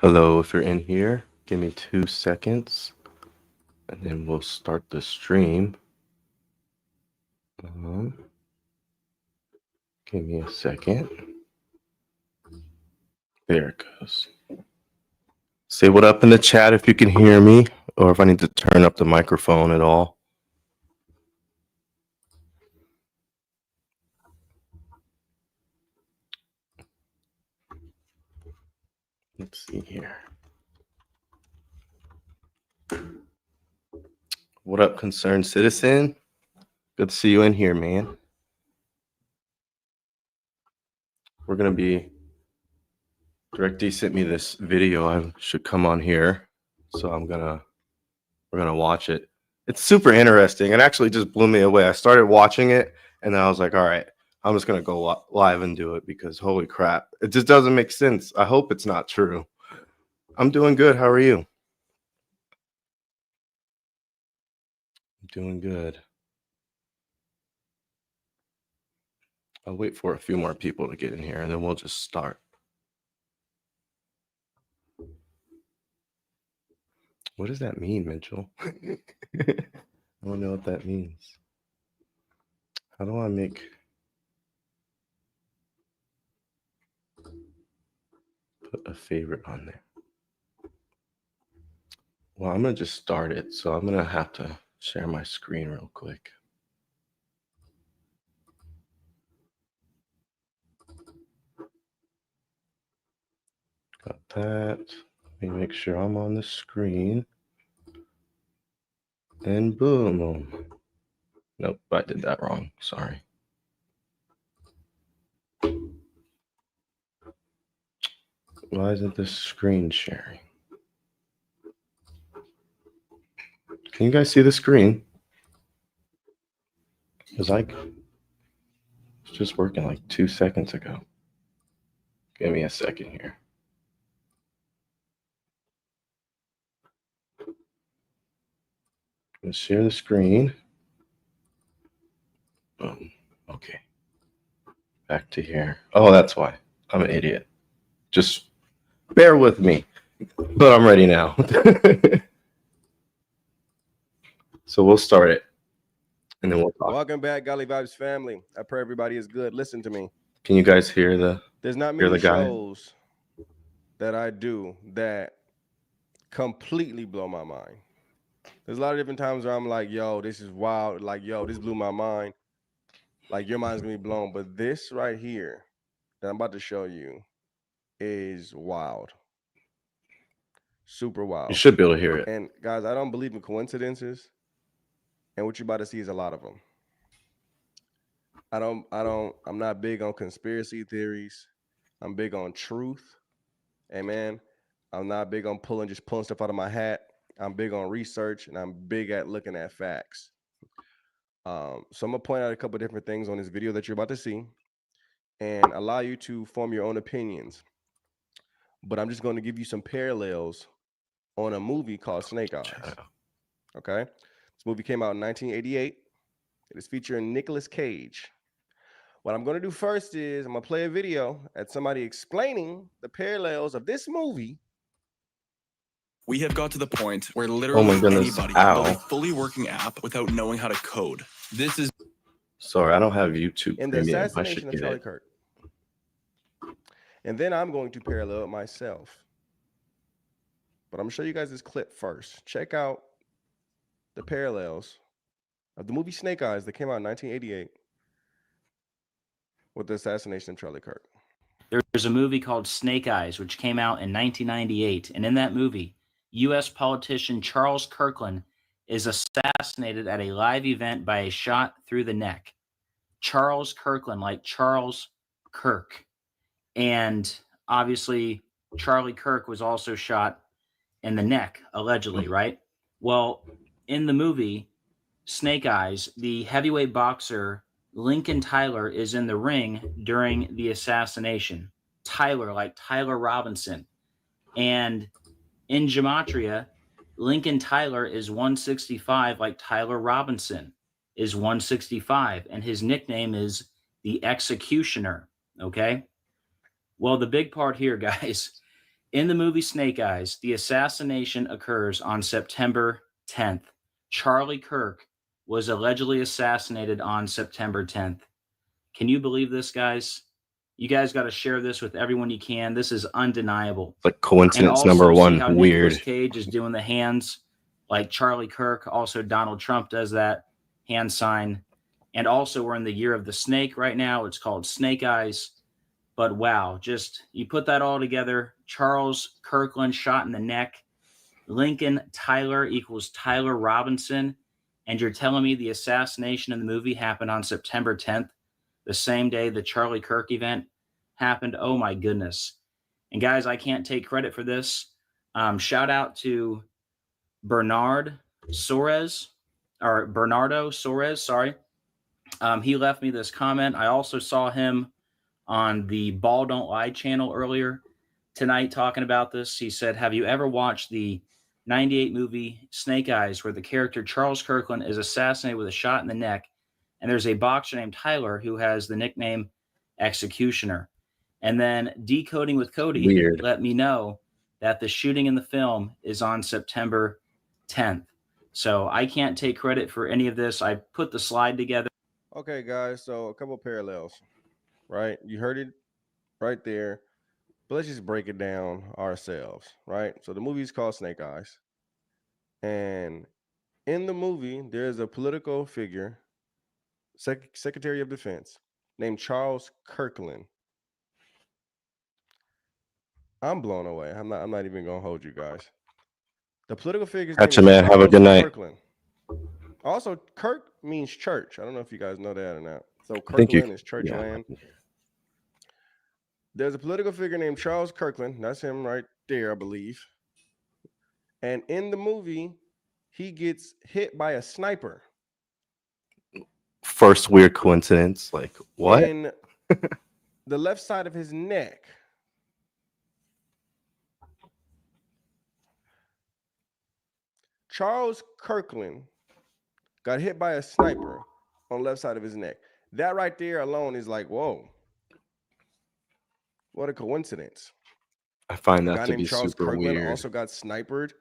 Hello, if you're in here, give me 2 seconds and then we'll start the stream. Give me a second. There it goes. Say what up in the chat if you can hear me or if I need to turn up the microphone at all. Let's see here. What up, concerned citizen? Good to see you in here, man. We're going to be... DirectD sent me this video. I should come on here. So we're going to watch it. It's super interesting. It actually just blew me away. I started watching it and then I was like, all right, I'm just going to go live and do it because holy crap. It just doesn't make sense. I hope it's not true. I'm doing good. How are you? I'm doing good. I'll wait for a few more people to get in here and then we'll just start. What does that mean, Mitchell? I don't know what that means. How do I make... Put a favorite on there? Well, I'm going to just start it. So I'm going to have to share my screen real quick. Got that. Let me make sure I'm on the screen. And boom. Nope, I did that wrong. Sorry. Why isn't this screen sharing? Can you guys see the screen? It's just working like 2 seconds ago. Give me a second here. Let's share the screen. Boom. Okay. Back to here. Oh, that's why. I'm an idiot. Just bear with me. But I'm ready now. So we'll start it. And then we'll talk. Welcome back, Golly Vibes family. I pray everybody is good. Listen to me. Can you guys hear There's not many shows that I do that completely blow my mind. There's a lot of different times where I'm like, yo, this is wild. Like, yo, this blew my mind. Like, your mind's going to be blown. But this right here that I'm about to show you is wild. Super wild. You should be able to hear it. And, guys, I don't believe in coincidences. And what you're about to see is a lot of them. I'm not big on conspiracy theories. I'm big on truth. Amen. I'm not big on pulling stuff out of my hat. I'm big on research and I'm big at looking at facts. So I'm gonna point out a couple of different things on this video that you're about to see and allow you to form your own opinions. But I'm just going to give you some parallels on a movie called Snake Eyes. Okay. This movie came out in 1988. It is featuring Nicolas Cage. What I'm going to do first is I'm going to play a video at somebody explaining the parallels of this movie. We have got to the point where literally anybody can build a fully working app without knowing how to code. This is... Sorry, I don't have YouTube in the assassination of Charlie Kirk. And then I'm going to parallel it myself. But I'm going to show you guys this clip first. Check out the parallels of the movie Snake Eyes that came out in 1988 with the assassination of Charlie Kirk. There's a movie called Snake Eyes, which came out in 1998. And in that movie, U.S. politician Charles Kirkland is assassinated at a live event by a shot through the neck. Charles Kirkland, like Charles Kirk. And obviously, Charlie Kirk was also shot in the neck, allegedly, right? Well, in the movie Snake Eyes, the heavyweight boxer Lincoln Tyler is in the ring during the assassination. Tyler, like Tyler Robinson. And in Gematria, Lincoln Tyler is 165, like Tyler Robinson is 165. And his nickname is the Executioner, okay? Well, the big part here, guys, In the movie Snake Eyes, the assassination occurs on September 10th. Charlie Kirk was allegedly assassinated on September 10th. Can you believe this, guys? You guys got to share this with everyone you can. This is undeniable. Like coincidence and number also, one. see how Weird. Nicolas Cage is doing the hands like Charlie Kirk. Also, Donald Trump does that hand sign. And also, we're in the year of the snake right now. It's called Snake Eyes. But wow, just you put that all together. Charles Kirkland shot in the neck. Lincoln Tyler equals Tyler Robinson. And you're telling me the assassination in the movie happened on September 10th, the same day the Charlie Kirk event happened? Oh my goodness. And guys, I can't take credit for this. Shout out to Bernardo Soares, sorry. He left me this comment. I also saw him on the Ball Don't Lie channel earlier tonight talking about this. He said, have you ever watched the 98 movie Snake Eyes, where the character Charles Kirkland is assassinated with a shot in the neck, and there's a boxer named Tyler who has the nickname Executioner? And then Decoding with Cody Weird. let me know that the shooting in the film is on September 10th. So I can't take credit for any of this. I put the slide together. Okay, guys. So a couple parallels, right? You heard it right there. But let's just break it down ourselves, right? So the movie is called Snake Eyes. And in the movie, there's a political figure, Secretary of Defense, named Charles Kirkland. I'm blown away. I'm not even gonna hold you guys. The political figure's Gotcha, name is man. Have a good night. Kirkland. Also, Kirk means church. I don't know if you guys know that or not. So Thank you. Kirkland is church land. There's a political figure named Charles Kirkland. That's him right there, I believe. And in the movie, he gets hit by a sniper. First weird coincidence. Like, what? In the left side of his neck. Charles Kirkland got hit by a sniper on the left side of his neck. That right there alone is like, whoa. What a coincidence. I find A that guy to named be Charles super Kirkland weird. also got snipered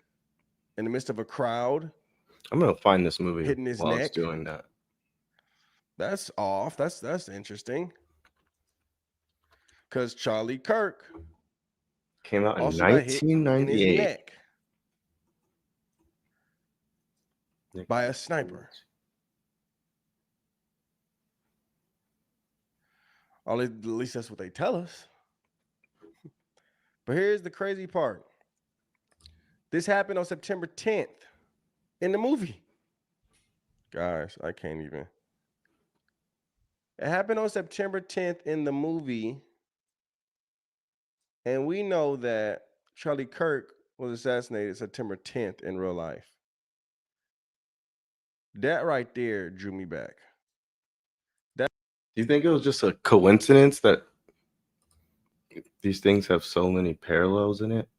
in the midst of a crowd. I'm gonna find this movie hitting his while neck. it's doing that. That's off. That's interesting. Because Charlie Kirk Came out in also got hit in his 1998. neck by a sniper. At least that's what they tell us. But here's the crazy part. This happened on September 10th in the movie. Guys, I can't even. It happened on September 10th in the movie. And we know that Charlie Kirk was assassinated September 10th in real life. That right there drew me back. Do you think it was just a coincidence that these things have so many parallels in it?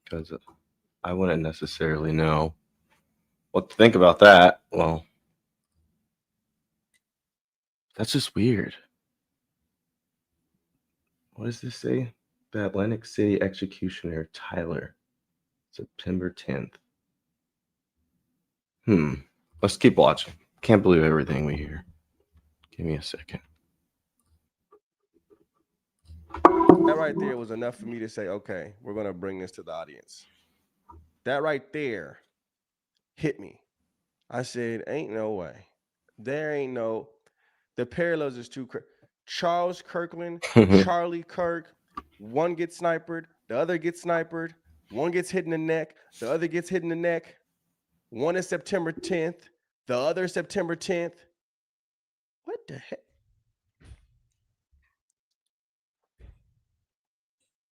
Because I wouldn't necessarily know what to think about that. Well, that's just weird. What does this say? The Atlantic City executioner Tyler, September 10th. Let's keep watching. Can't believe everything we hear. Give me a second. That right there was enough for me to say, okay, we're going to bring this to the audience. That right there hit me. I said, ain't no way. There ain't no, the parallels is too crazy. Charles Kirkland, Charlie Kirk, one gets sniped, the other gets sniped, one gets hit in the neck, the other gets hit in the neck. One is September 10th, the other September 10th. What the heck?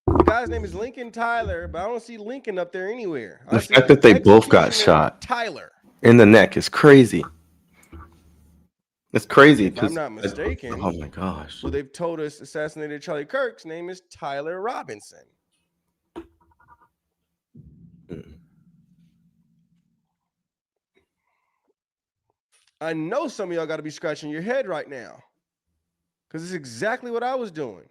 The guy's name is Lincoln Tyler, but I don't see Lincoln up there anywhere. The fact that they both got Executioner shot Tyler in the neck is crazy. It's crazy. If I'm not mistaken. Oh my gosh. Who they've told us assassinated Charlie Kirk's name is Tyler Robinson. I know some of y'all got to be scratching your head right now, because it's exactly what I was doing.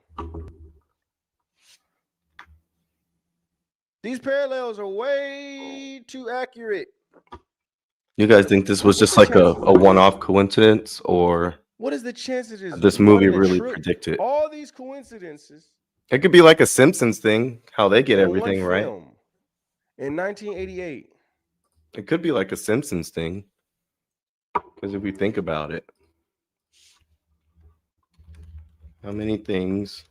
These parallels are way too accurate. You guys think this was just like a one-off coincidence, or what is the chances this movie really predicted? All these coincidences. It could be like a Simpsons thing, how they get everything right. In 1988. It could be like a Simpsons thing, because if we think about it, how many things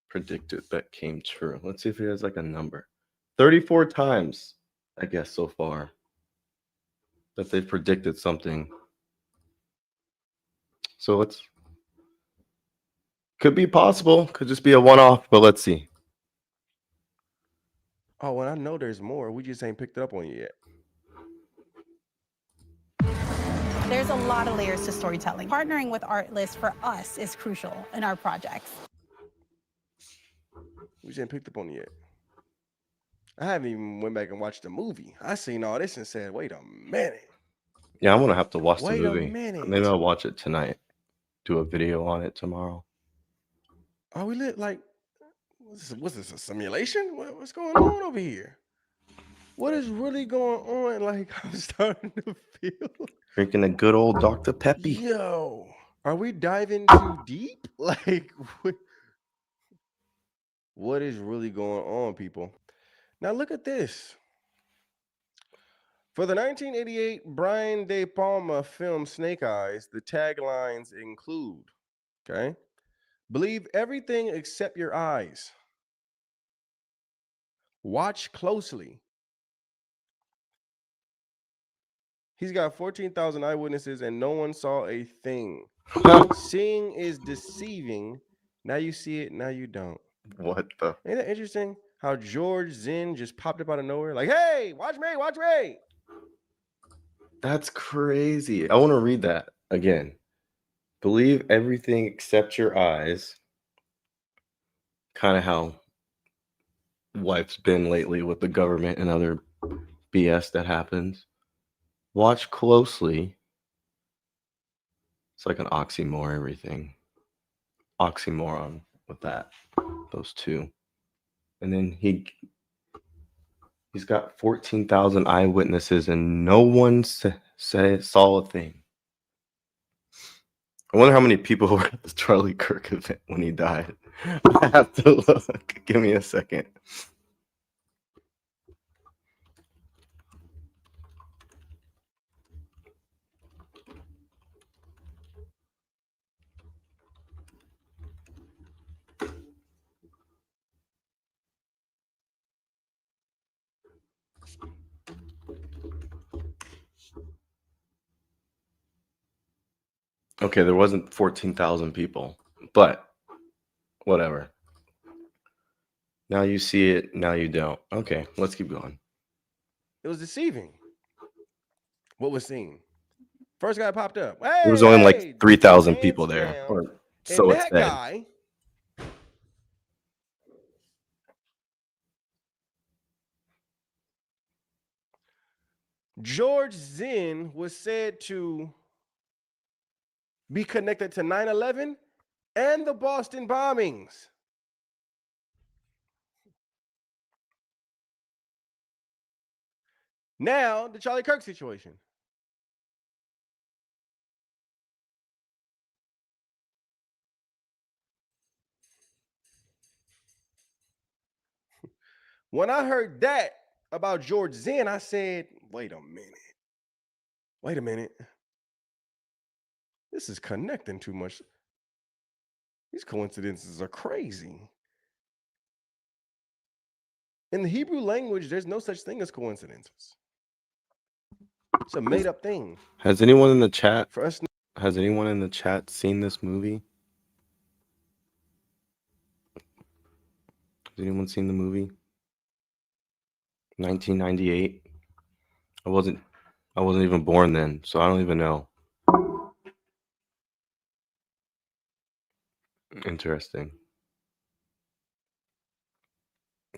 predicted that came true? Let's see if he has like a number. 34 times, I guess, so far that they've predicted something. So it's could be possible, could just be a one-off, but let's see. Oh, well, I know there's more. We just ain't picked it up on you yet. There's a lot of layers to storytelling. Partnering with artists for us is crucial in our projects. We just ain't picked up on you yet. I haven't even went back and watched the movie. I seen all this and said, wait a minute. Yeah, I'm gonna have to watch the movie. Wait a minute. Maybe I'll watch it tonight. Do a video on it tomorrow. Are we lit like what's this, a simulation? What's going on over here? What is really going on? Like, I'm starting to feel drinking a good old Dr. Peppy. Yo, are we diving too deep? Like, what is really going on, people? Now look at this. For the 1988 Brian De Palma film Snake Eyes, the taglines include, okay, believe everything except your eyes. Watch closely. He's got 14,000 eyewitnesses and no one saw a thing. Seeing is deceiving. Now you see it, now you don't. What the? Ain't that interesting? How George Zinn just popped up out of nowhere, like, hey, watch me, watch me. That's crazy. I want to read that again. Believe everything except your eyes. Kind of how life's been lately with the government and other BS that happens. Watch closely. It's like an oxymoron, everything. Oxymoron with that. Those two. And then he's got 14,000 eyewitnesses and no one saw a thing. I wonder how many people were at the Charlie Kirk event when he died. I have to look. Give me a second. Okay, there wasn't 14,000 people, but whatever. Now you see it, now you don't. Okay, let's keep going. It was deceiving. What was seen? First guy popped up. Hey, there was only like 3,000 people there, or so it's said. Guy, George Zinn was said to be connected to 9/11 and the Boston bombings. Now, the Charlie Kirk situation. When I heard that about George Zinn, I said, wait a minute. Wait a minute. This is connecting too much. These coincidences are crazy. In the Hebrew language, there's no such thing as coincidences. It's a made-up thing. Has anyone in the chat for us? Has anyone in the chat seen this movie? Has anyone seen the movie? 1998. I wasn't even born then, so I don't even know. Interesting.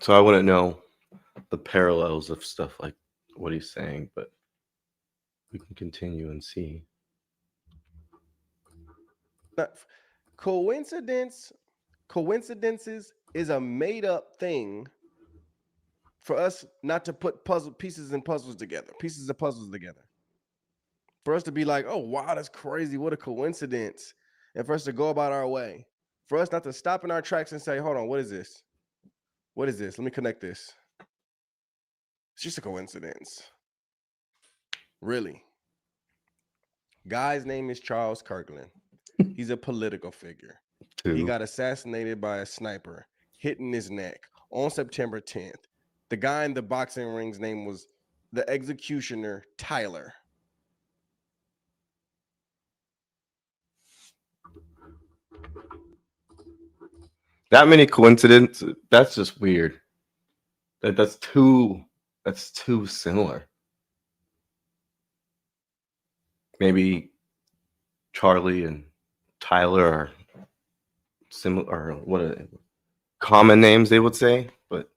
So I wouldn't know the parallels of stuff like what he's saying, but we can continue and see. Coincidence Coincidences is a made-up thing for us not to put pieces of puzzles together. For us to be like, oh, wow, that's crazy. What a coincidence. And for us to go about our way. For us not to stop in our tracks and say, hold on, what is this? What is this? Let me connect this. It's just a coincidence. Really. Guy's name is Charles Kirkland. He's a political figure. He got assassinated by a sniper, hitting his neck on September 10th. The guy in the boxing ring's name was the executioner, Tyler. That many coincidences, that's just weird. That's too similar. Maybe Charlie and Tyler are similar, or what are common names they would say, but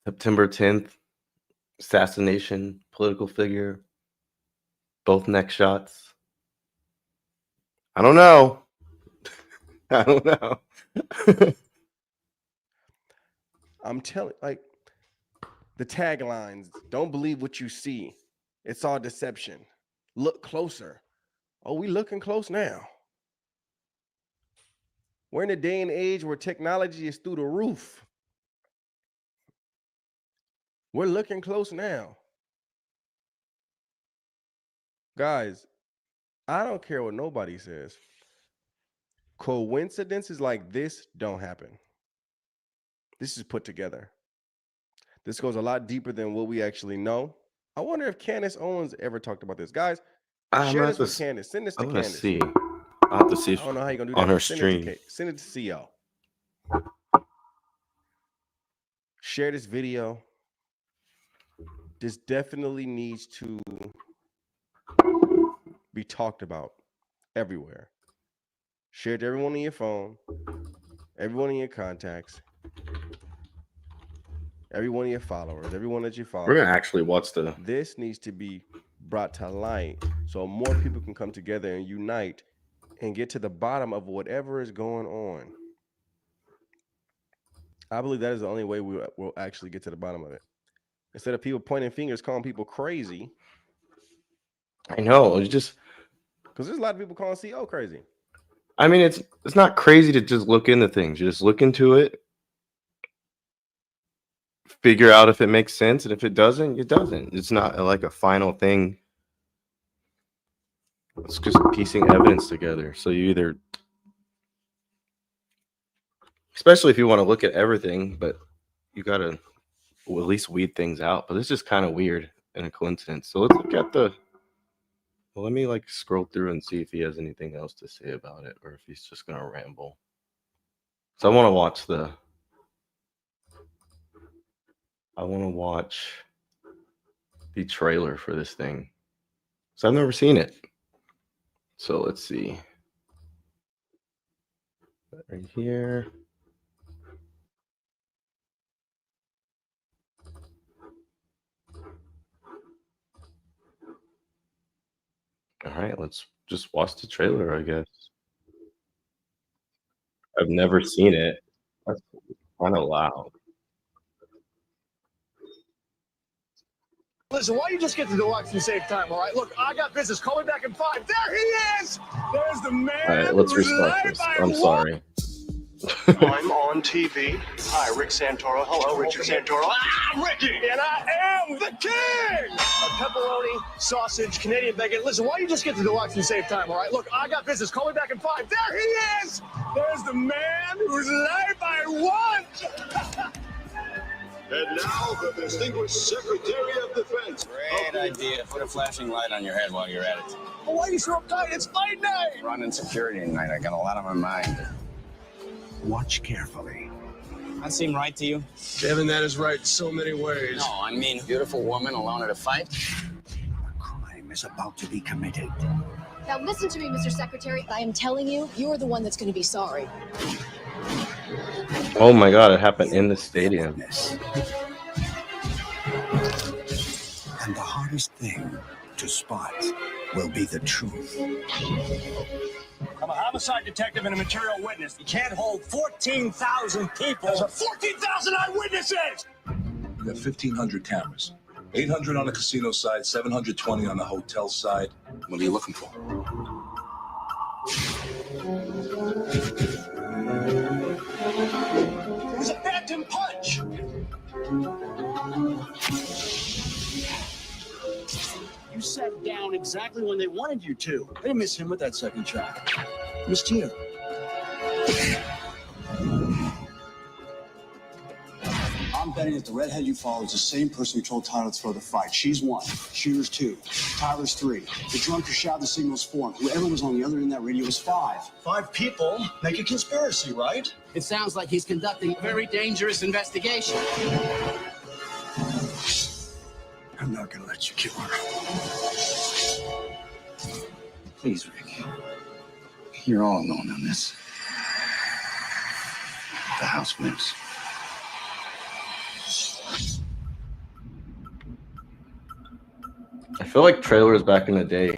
September 10th, assassination, political figure, both neck shots. I don't know. I don't know. I'm telling, like, the taglines, don't believe what you see. It's all deception. Look closer. Oh, we looking close now. We're in a day and age where technology is through the roof. We're looking close now. Guys, I don't care what nobody says. Coincidences like this don't happen. This is put together. This goes a lot deeper than what we actually know. I wonder if Candace Owens ever talked about this. Guys, share this with Candace. Send this to Candace. See. I'll have to see if I don't know how you're going to do that. on her Send stream. Send it to CO. Share this video. This definitely needs to be talked about everywhere. Share it to everyone on your phone, everyone in your contacts, everyone of your followers, everyone that you follow. We're gonna actually watch the. This needs to be brought to light so more people can come together and unite and get to the bottom of whatever is going on. I believe that is the only way we'll actually get to the bottom of it. Instead of people pointing fingers, calling people crazy. I know, it's just because there's a lot of people calling CO crazy. I mean, it's not crazy to just look into things. You just look into it, figure out if it makes sense, and if it doesn't, it doesn't. It's not like a final thing. It's just piecing evidence together. So you either, especially if you want to look at everything, but you got to at least weed things out. But it's just kind of weird and a coincidence. So let's look at the. Well, let me like scroll through and see if he has anything else to say about it, or if he's just gonna ramble. So I want to watch the trailer for this thing. So I've never seen it. So let's see. Right here. All right, let's just watch the trailer, I guess. I've never seen it. That's kind of loud. Listen, why don't you just get to Deluxe and save time, all right? Look, I got business. Call me back in 5. There he is! There's the man. All right, let's restart this. I'm sorry. I'm on TV. Hi, Rick Santoro. Hello, Richard Santoro. I'm Ricky, and I am the king! Pepperoni, sausage, Canadian bacon. Listen, why don't you just get to Deluxe and save time, all right? Look, I got business. Call me back in 5. There he is! There's the man whose life I want! And now, the distinguished Secretary of Defense. Great idea. Put a flashing light on your head while you're at it. Well, why are you so uptight? It's fight night! Running security tonight. I got a lot on my mind. Watch carefully. That seem right to you? Devin, that is right in so many ways. No, I mean, beautiful woman alone at a fight. A crime is about to be committed. Now listen to me, Mr. Secretary. I am telling you, you're the one that's going to be sorry. Oh my God, it happened in the stadium. And the hardest thing to spot will be the truth. I'm a homicide detective and a material witness. You can't hold 14,000 people. There's 14,000 eyewitnesses! We got 1,500 cameras. 800 on the casino side, 720 on the hotel side. What are you looking for? It was a phantom punch! You sat down exactly when they wanted you to. I didn't miss him with that second shot. Missed you. I'm betting that the redhead you follow is the same person who told Tyler to throw the fight. She's 1, Shooter's 2, Tyler's 3. The drunk who shouted the signals 4. Whoever was on the other end of that radio was 5. 5 people make a conspiracy, right? It sounds like he's conducting a very dangerous investigation. I'm not gonna let you kill her. Please, Rick. You're all alone on this. The house wins. I feel like trailers back in the day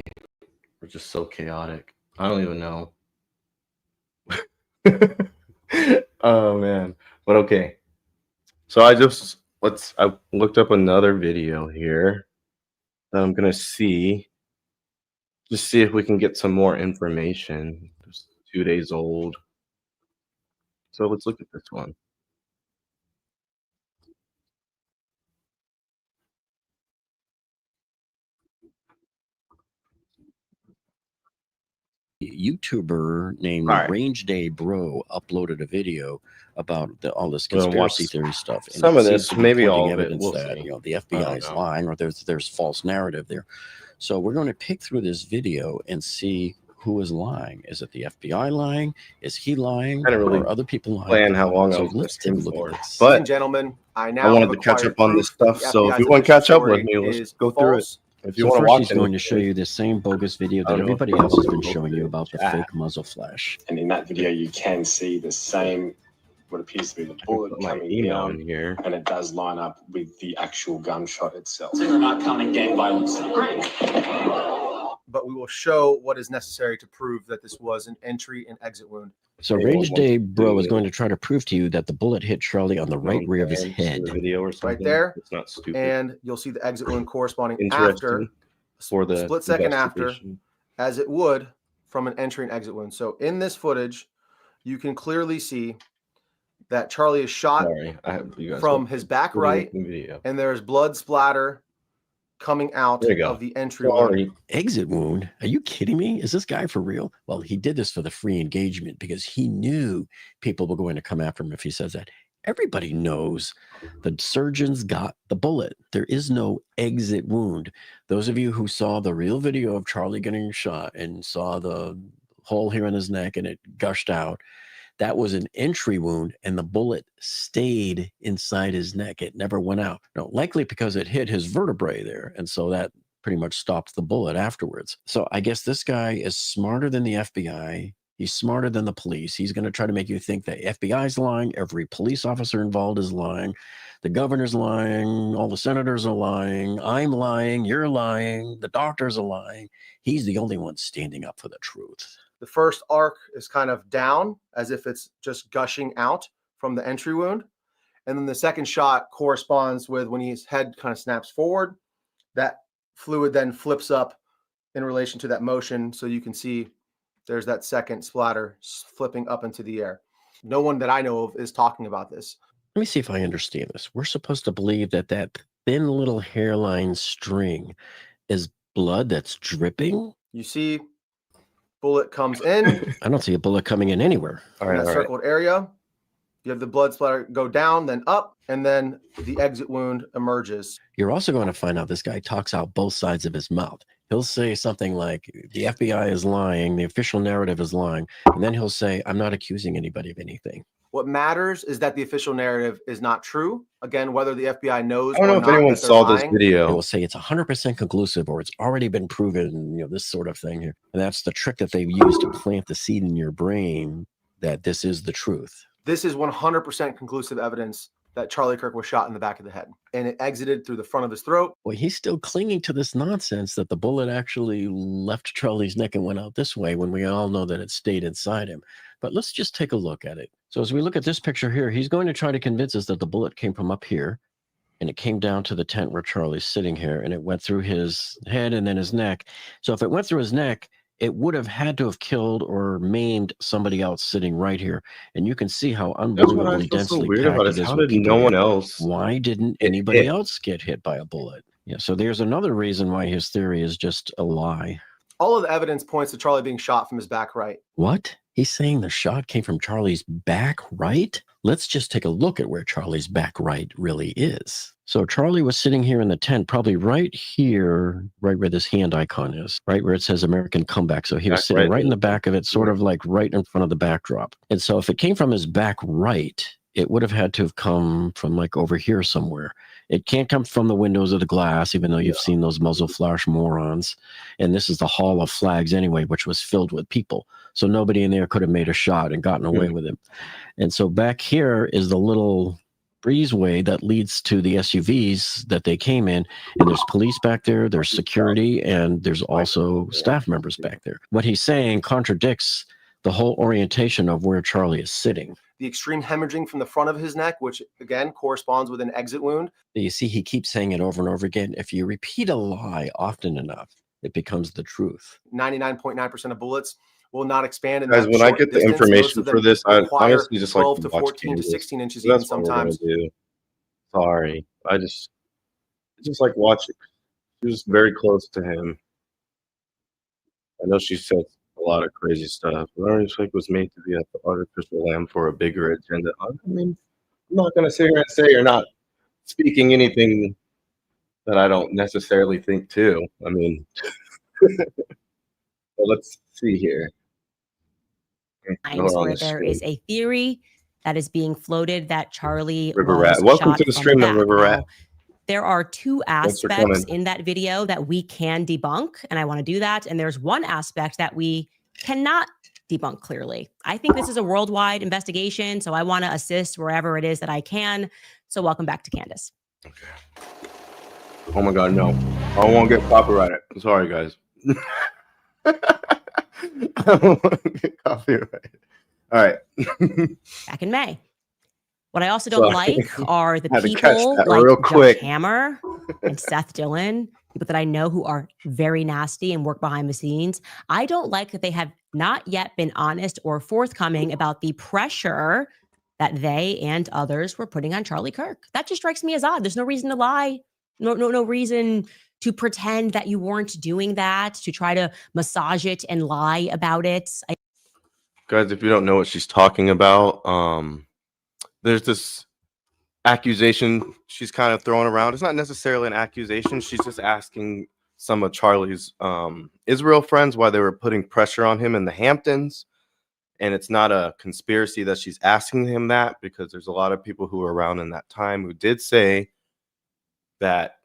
were just so chaotic. I don't even know. Oh man. But okay. So I looked up another video here that I'm gonna see. Just see if we can get some more information. It's 2 days old. So let's look at this one. YouTuber named Range Day Bro uploaded a video about all this We'll conspiracy watch theory stuff. And some it of seems this, to be maybe pointing all of it. evidence We'll that see. the I FBI don't is know. lying, or there's false narrative there. So we're going to pick through this video and see who is lying. Is it the FBI lying? Is he lying? I didn't really or other people lying? plan how long I So was let's take a listening look for, at this. but Ladies and gentlemen, I now wanted have to catch acquired up on this proof that stuff. the So if FBI's you want to official catch up with story me, let's is go through it. false. If you So want to first watch he's going to anything, show you the same bogus video I that don't know if everybody you else has want been to showing go you through about the chat. fake muzzle flash. And in that video, you can see the same, what appears to be the bullet put my coming email down, in here. and it does line up with the actual gunshot itself. We're not counting gang violence. Great. But we will show what is necessary to prove that this was an entry and exit wound. So Anyone Range wants Day to Bro is do going to try to prove to you that the bullet hit Charlie on the right rear of his head. The video or something. Right there. It's not stupid. And you'll see the exit wound corresponding Interesting after, for the split second after, investigation. as it would from an entry and exit wound. So in this footage, you can clearly see that Charlie is shot Sorry, I have you guys from look- his back look at right, the video. and there's blood splatter coming out There you go. of the entry Sorry. wound. Exit wound? Are you kidding me? Is this guy for real? Well, he did this for the free engagement because he knew people were going to come after him if he says that. Everybody knows the surgeons got the bullet. There is no exit wound. Those of you who saw the real video of Charlie getting shot and saw the hole here in his neck and it gushed out, that was an entry wound, and the bullet stayed inside his neck. It never went out. No, likely because it hit his vertebrae there, and so that pretty much stopped the bullet afterwards. So I guess this guy is smarter than the FBI. He's smarter than the police. He's going to try to make you think the FBI is lying. Every police officer involved is lying. The governor's lying. All the senators are lying. I'm lying. You're lying. The doctors are lying. He's the only one standing up for the truth. The first arc is kind of down as if it's just gushing out from the entry wound. And then the second shot corresponds with when his head kind of snaps forward. That fluid then flips up in relation to that motion. So you can see there's that second splatter flipping up into the air. No one that I know of is talking about this. Let me see if I understand this. We're supposed to believe that that thin little hairline string is blood that's dripping? You see bullet comes in. I don't see a bullet coming in anywhere. In that circled area. You have the blood splatter go down, then up, and then the exit wound emerges. You're also going to find out this guy talks out both sides of his mouth. He'll say something like, the FBI is lying, the official narrative is lying, and then he'll say, I'm not accusing anybody of anything. What matters is that the official narrative is not true. Again, whether the FBI knows I don't or know if not anyone that they're saw this lying. video. They will say it's 100% conclusive, or it's already been proven, this sort of thing here. And that's the trick that they've used to plant the seed in your brain that this is the truth. This is 100% conclusive evidence that Charlie Kirk was shot in the back of the head, and it exited through the front of his throat. Well, he's still clinging to this nonsense that the bullet actually left Charlie's neck and went out this way when we all know that it stayed inside him. But let's just take a look at it. So as we look at this picture here, he's going to try to convince us that the bullet came from up here, and it came down to the tent where Charlie's sitting here, and it went through his head and then his neck. So if it went through his neck, it would have had to have killed or maimed somebody else sitting right here. And you can see how unbelievably densely packed it is. How did no one else? Why didn't anybody else get hit by a bullet? Yeah, so there's another reason why his theory is just a lie. All of the evidence points to Charlie being shot from his back right. What? He's saying the shot came from Charlie's back right? Let's just take a look at where Charlie's back right really is. So Charlie was sitting here in the tent, probably right here, right where this hand icon is, right where it says American Comeback. So he was sitting right in the back of it, sort of like right in front of the backdrop. And so if it came from his back right, it would have had to have come from like over here somewhere. It can't come from the windows of the glass, even though you've seen those muzzle flash morons. And this is the Hall of Flags anyway, which was filled with people. So nobody in there could have made a shot and gotten away with him. And so back here is the little breezeway that leads to the SUVs that they came in. And there's police back there, there's security, and there's also staff members back there. What he's saying contradicts the whole orientation of where Charlie is sitting. The extreme hemorrhaging from the front of his neck, which again corresponds with an exit wound. You see, he keeps saying it over and over again. If you repeat a lie often enough, it becomes the truth. 99.9% of bullets will not expand. Guys, when I get the information for this, I honestly just like 12 to 14 to 16 inches even sometimes. Sorry, I just like watching. She was very close to him. I know she said a lot of crazy stuff, but I just think was made to be at the artificial lamb for a bigger agenda. I mean, I'm not going to sit here and say you're not speaking anything that I don't necessarily think too. I mean, well, let's see here. Where there is a theory that is being floated that Charlie River was Rat. Welcome shot to the from stream, the the back. River Rat. Now, there are two aspects in that video that we can debunk, and I want to do that. And there's one aspect that we cannot debunk clearly. I think this is a worldwide investigation, so I want to assist wherever it is that I can. So welcome back to Candace. Okay. Oh my God, no. I don't want to get copyrighted. I'm sorry, guys. I don't want to get copyrighted. All right. Back in May. What I also don't like are the Had to people catch that like real Josh quick. Hammer and Seth Dillon, people that I know who are very nasty and work behind the scenes. I don't like that they have not yet been honest or forthcoming about the pressure that they and others were putting on Charlie Kirk. That just strikes me as odd. There's no reason to lie. No reason to pretend that you weren't doing that, to try to massage it and lie about it. Guys, if you don't know what she's talking about, there's this accusation she's kind of throwing around. It's not necessarily an accusation. She's just asking some of Charlie's Israel friends why they were putting pressure on him in the Hamptons. And it's not a conspiracy that she's asking him that, because there's a lot of people who were around in that time who did say that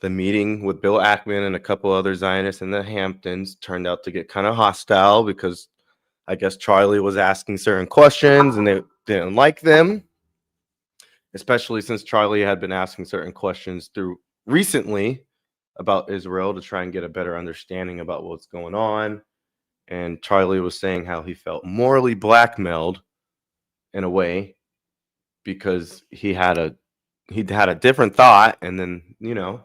the meeting with Bill Ackman and a couple other Zionists in the Hamptons turned out to get kind of hostile because I guess Charlie was asking certain questions and they didn't like them, especially since Charlie had been asking certain questions through recently about Israel to try and get a better understanding about what's going on. And Charlie was saying how he felt morally blackmailed in a way because he had a different thought. And then, you know,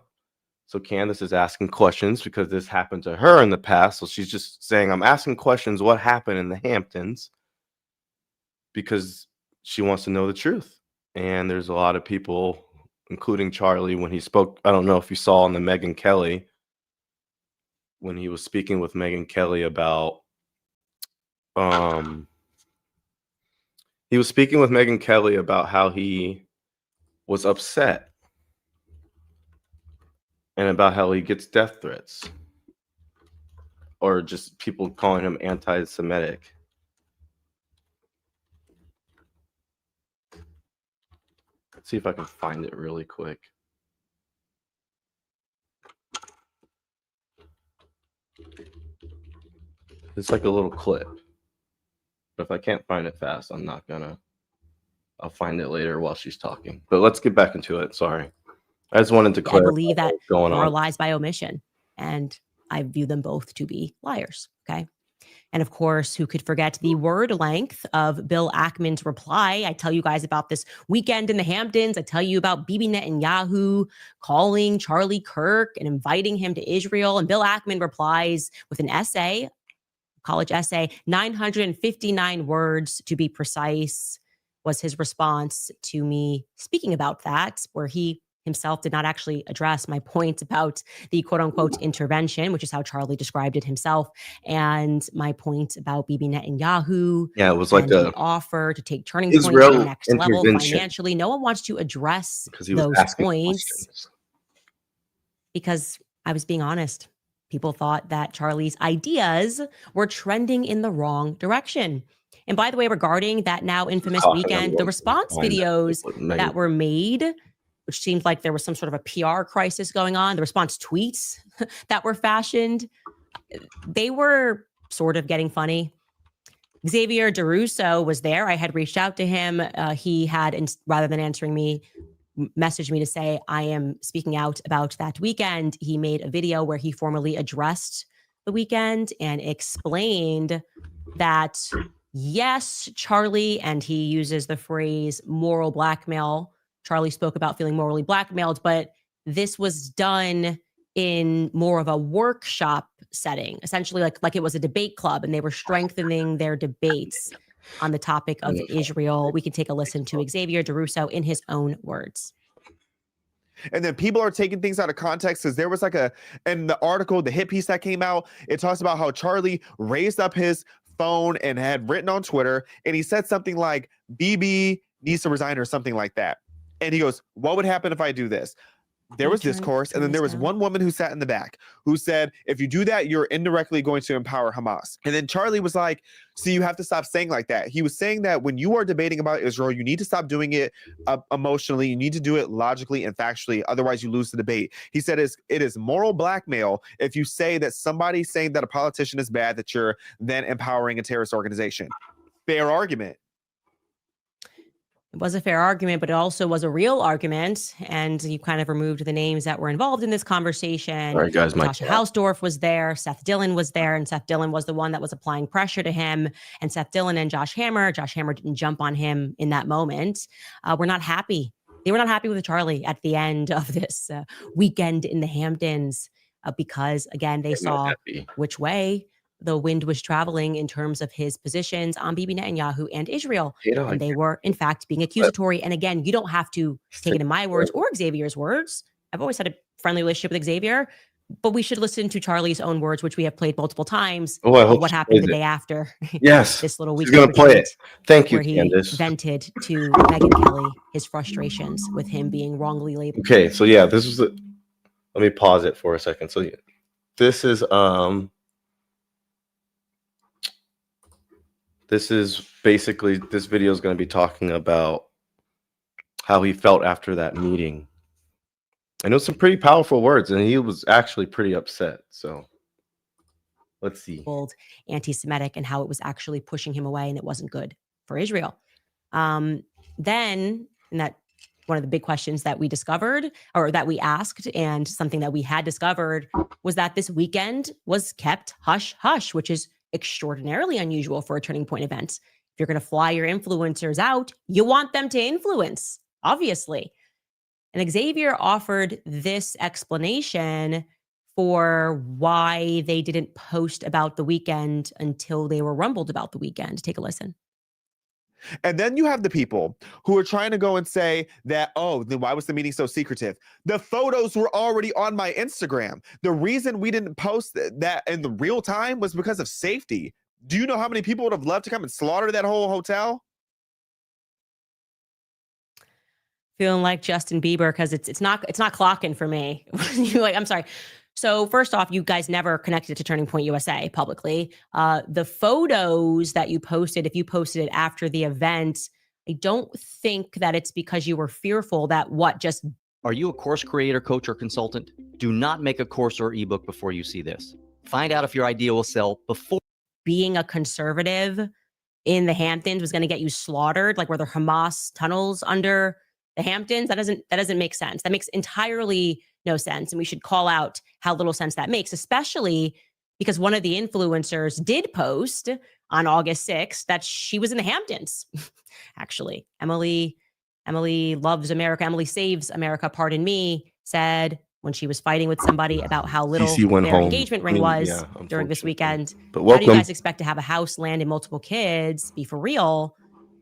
so Candace is asking questions because this happened to her in the past. So she's just saying, I'm asking questions, what happened in the Hamptons? Because she wants to know the truth. And there's a lot of people, including Charlie, when he spoke, I don't know if you saw on the Megyn Kelly, when he was speaking with Megyn Kelly about, he was speaking with Megyn Kelly about how he was upset and about how he gets death threats or just people calling him anti-Semitic. Let's see if I can find it really quick. It's like a little clip. But if I can't find it fast, I'm not gonna. I'll find it later while she's talking. But let's get back into it. Sorry. I just wanted to I clarify believe that what's going there are on. lies by omission, and I view them both to be liars. Okay. And of course, who could forget the word length of Bill Ackman's reply? I tell you guys about this weekend in the Hamptons. I tell you about Bibi Netanyahu calling Charlie Kirk and inviting him to Israel. And Bill Ackman replies with an essay, college essay, 959 words to be precise, was his response to me speaking about that, where he himself did not actually address my point about the quote unquote intervention, which is how Charlie described it himself, and my point about Bibi Netanyahu. Yeah, it was like the a offer to take Turning Point to Israel the next level intervention. financially. No one wants to address Because he was those asking points questions. because I was being honest. People thought that Charlie's ideas were trending in the wrong direction. And by the way, regarding that now infamous weekend, the response videos that were made, which seemed like there was some sort of a PR crisis going on, the response tweets that were fashioned, they were sort of getting funny. Xavier DeRusso was there. I had reached out to him. He had, rather than answering me, messaged me to say, I am speaking out about that weekend. He made a video where he formally addressed the weekend and explained that, yes, Charlie, and he uses the phrase moral blackmail. Charlie spoke about feeling morally blackmailed, but this was done in more of a workshop setting, essentially like it was a debate club, and they were strengthening their debates on the topic of Israel. We can take a listen to Xavier DeRusso in his own words. And then people are taking things out of context, because there was in the article, the hit piece that came out, it talks about how Charlie raised up his phone and had written on Twitter, and he said something like, BB needs to resign or something like that. And he goes, what would happen if I do this? There was discourse, and then there was one woman who sat in the back who said, if you do that, you're indirectly going to empower Hamas. And then Charlie was like, see, you have to stop saying like that. He was saying that when you are debating about Israel, you need to stop doing it emotionally. You need to do it logically and factually. Otherwise, you lose the debate. He said it is moral blackmail if you say that somebody saying that a politician is bad, that you're then empowering a terrorist organization. Fair argument. It was a fair argument, but it also was a real argument. And you kind of removed the names that were involved in this conversation. All right, guys, Natasha Hausdorff was there. Seth Dillon was there. And Seth Dillon was the one that was applying pressure to him. And Seth Dillon and Josh Hammer didn't jump on him in that moment. Were not happy. They were not happy with Charlie at the end of this weekend in the Hamptons because, again, they saw which way the wind was traveling in terms of his positions on Bibi Netanyahu and Israel. And they were, in fact, being accusatory. And again, you don't have to take it in my words or Xavier's words. I've always had a friendly relationship with Xavier, but we should listen to Charlie's own words, which we have played multiple times. What happened the day after yes, this little she's weekend gonna play it. Thank you, where he Candace. vented to Megyn Kelly his frustrations with him being wrongly labeled. Okay, so yeah, this is let me pause it for a second. So yeah, this is basically, this video is going to be talking about how he felt after that meeting. I know some pretty powerful words, and he was actually pretty upset. So let's see. Anti-Semitic and how it was actually pushing him away, and it wasn't good for Israel. Then, and that one of the big questions that we discovered, or that we asked, and something that we had discovered, was that this weekend was kept hush hush, which is extraordinarily unusual for a Turning Point event. If you're going to fly your influencers out, you want them to influence, obviously. And Xavier offered this explanation for why they didn't post about the weekend until they were rumbled about the weekend. Take a listen. And then you have the people who are trying to go and say that, oh, then why was the meeting so secretive? The photos were already on my Instagram. The reason we didn't post that in the real time was because of safety. Do you know how many people would have loved to come and slaughter that whole hotel? Feeling like Justin Bieber, because it's not clocking for me. I'm sorry. So first off, you guys never connected to Turning Point USA publicly. The photos that you posted, if you posted it after the event, I don't think that it's because you were fearful that Are you a course creator, coach, or consultant? Do not make a course or ebook before you see this. Find out if your idea will sell before. Being a conservative in the Hamptons was going to get you slaughtered, like were there Hamas tunnels under the Hamptons? That doesn't make sense. That makes entirely no sense. And we should call out how little sense that makes, especially because one of the influencers did post on August 6th that she was in the Hamptons. Actually, Emily loves America. Emily saves America, pardon me, said when she was fighting with somebody about how little CC went their home. engagement ring was during this weekend. But How do welcome. you guys expect to have a house, land, and multiple kids? Be for real.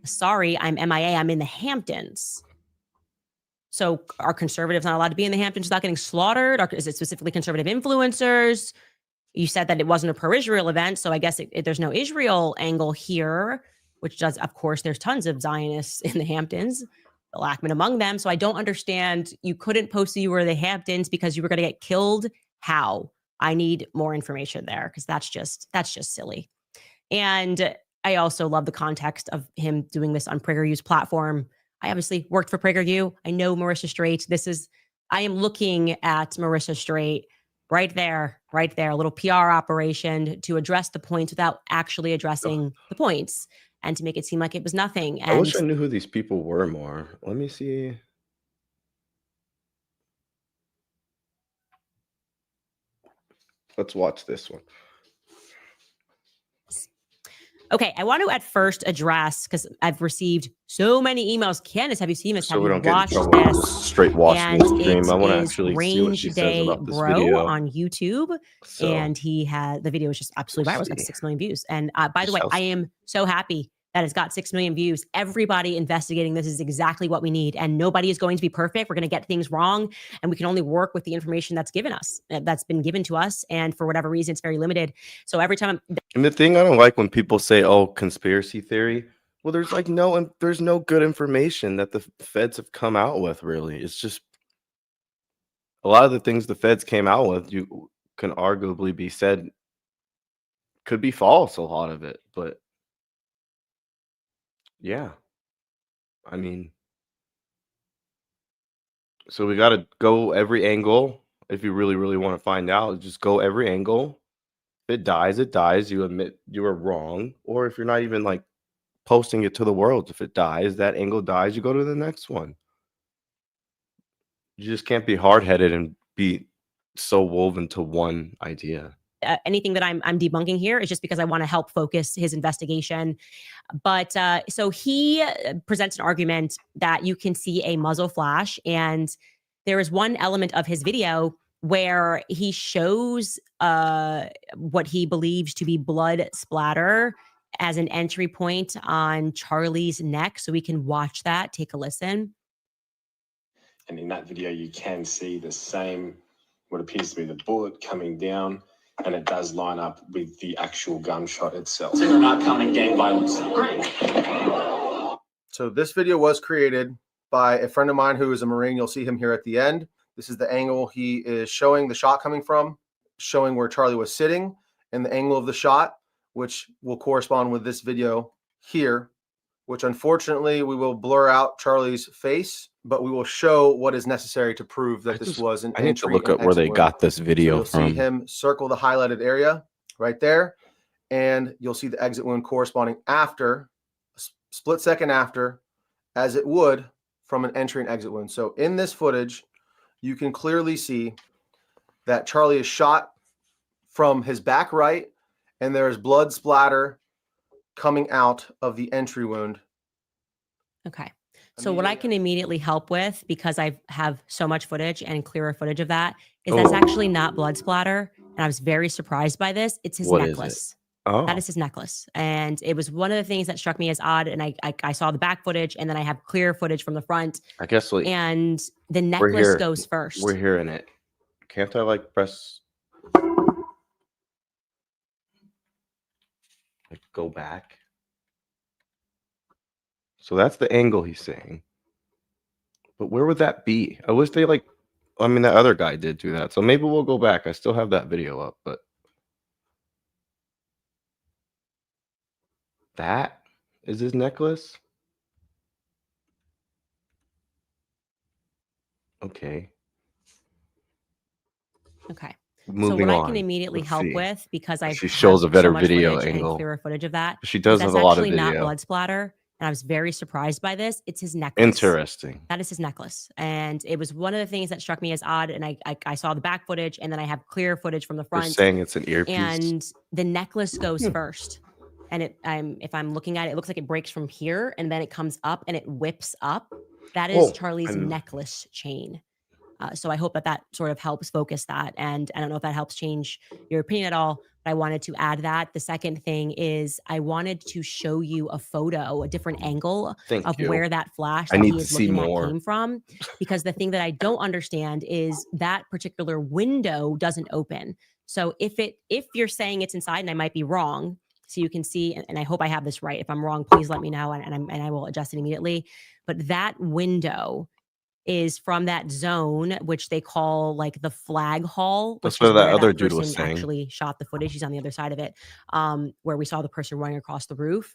Sorry, I'm MIA. I'm in the Hamptons. So are conservatives not allowed to be in the Hamptons without getting slaughtered? Or is it specifically conservative influencers? You said that it wasn't a pro-Israel event, so I guess there's no Israel angle here, which does, of course, there's tons of Zionists in the Hamptons, Bill Ackman among them. So I don't understand. You couldn't post that you were in the Hamptons because you were going to get killed. How? I need more information there because that's just silly. And I also love the context of him doing this on PragerU's platform. I obviously worked for PragerU. I know Marissa Straight. I am looking at Marissa Straight right there, a little PR operation to address the points without actually addressing the points and to make it seem like it was nothing. And I wish I knew who these people were more. Let me see. Let's watch this one. okay, I want to at first address, because I've received so many emails. Candace, have you seen this? So have we you don't get in watched trouble with this? straight watching the stream. I want to It is actually see what Range she says Day about this Bro video. on YouTube. So, And he had the video was just absolutely viral. It's got 6 million views. And by the way, I am so happy that it's got 6 million views. Everybody investigating this is exactly what we need. And nobody is going to be perfect. We're going to get things wrong. And we can only work with the information that's been given to us. And for whatever reason, it's very limited. So every time and the thing I don't like when people say, "Oh, conspiracy theory." Well, there's there's no good information that the feds have come out with. Really, it's just a lot of the things the feds came out with. You can arguably be said could be false. A lot of it, but yeah, I mean, so we got to go every angle. If you really, really want to find out, just go every angle. If it dies, it dies. You admit you were wrong. Or if you're not even like posting it to the world, if it dies, that angle dies, you go to the next one. You just can't be hard-headed and be so woven to one idea. anything that I'm debunking here is just because I want to help focus his investigation. But so he presents an argument that you can see a muzzle flash, and there is one element of his video where he shows what he believes to be blood splatter as an entry point on Charlie's neck. So we can watch that. Take a listen. And in that video, you can see the same, what appears to be the bullet coming down, and it does line up with the actual gunshot itself. So they're not counting gang violence. Great. So this video was created by a friend of mine who is a Marine. You'll see him here at the end. This is the angle he is showing the shot coming from, showing where Charlie was sitting and the angle of the shot, which will correspond with this video here, which unfortunately we will blur out Charlie's face, but we will show what is necessary to prove that this was an entry. I need to look at where they got this video so you'll see him circle the highlighted area right there, and you'll see the exit wound corresponding after, a split second after, as it would from an entry and exit wound. So in this footage, you can clearly see that Charlie is shot from his back right, and there is blood splatter coming out of the entry wound. Okay. So what I can immediately help with, because I have so much footage and clearer footage of that, is that's actually not blood splatter. And I was very surprised by this. It's his necklace. That is his necklace. And it was one of the things that struck me as odd. And I saw the back footage, and then I have clear footage from the front. I guess like, and the necklace goes first. We're hearing it. Can't I like press like go back? So that's the angle he's saying. But where would that be? I wish they like, I mean, that other guy did do that. So maybe we'll go back. I still have that video up, but that is his necklace. Okay. moving what on. I can immediately Let's help see. with, because I She have shows a better so much video footage and angle. clearer footage of that, She is does that's have a lot of actually not video. blood splatter. And I was very surprised by this. It's his necklace. Interesting. That is his necklace. And it was one of the things that struck me as odd. And I saw the back footage, and then I have clear footage from the They're front. saying it's an earpiece. And the necklace goes first. And if I'm looking at it, it looks like it breaks from here, and then it comes up and it whips up. That is Charlie's necklace chain. So I hope that sort of helps focus that. And I don't know if that helps change your opinion at all, but I wanted to add that. The second thing is I wanted to show you a photo, a different angle of where that flash that he is looking at came from. Because the thing that I don't understand is that particular window doesn't open. So if you're saying it's inside, and I might be wrong, so you can see, and I hope I have this right. If I'm wrong, please let me know, and I will adjust it immediately. But that window is from that zone, which they call like the flag hall. That's which what is that where other that dude was person saying. actually shot the footage. He's on the other side of it, where we saw the person running across the roof.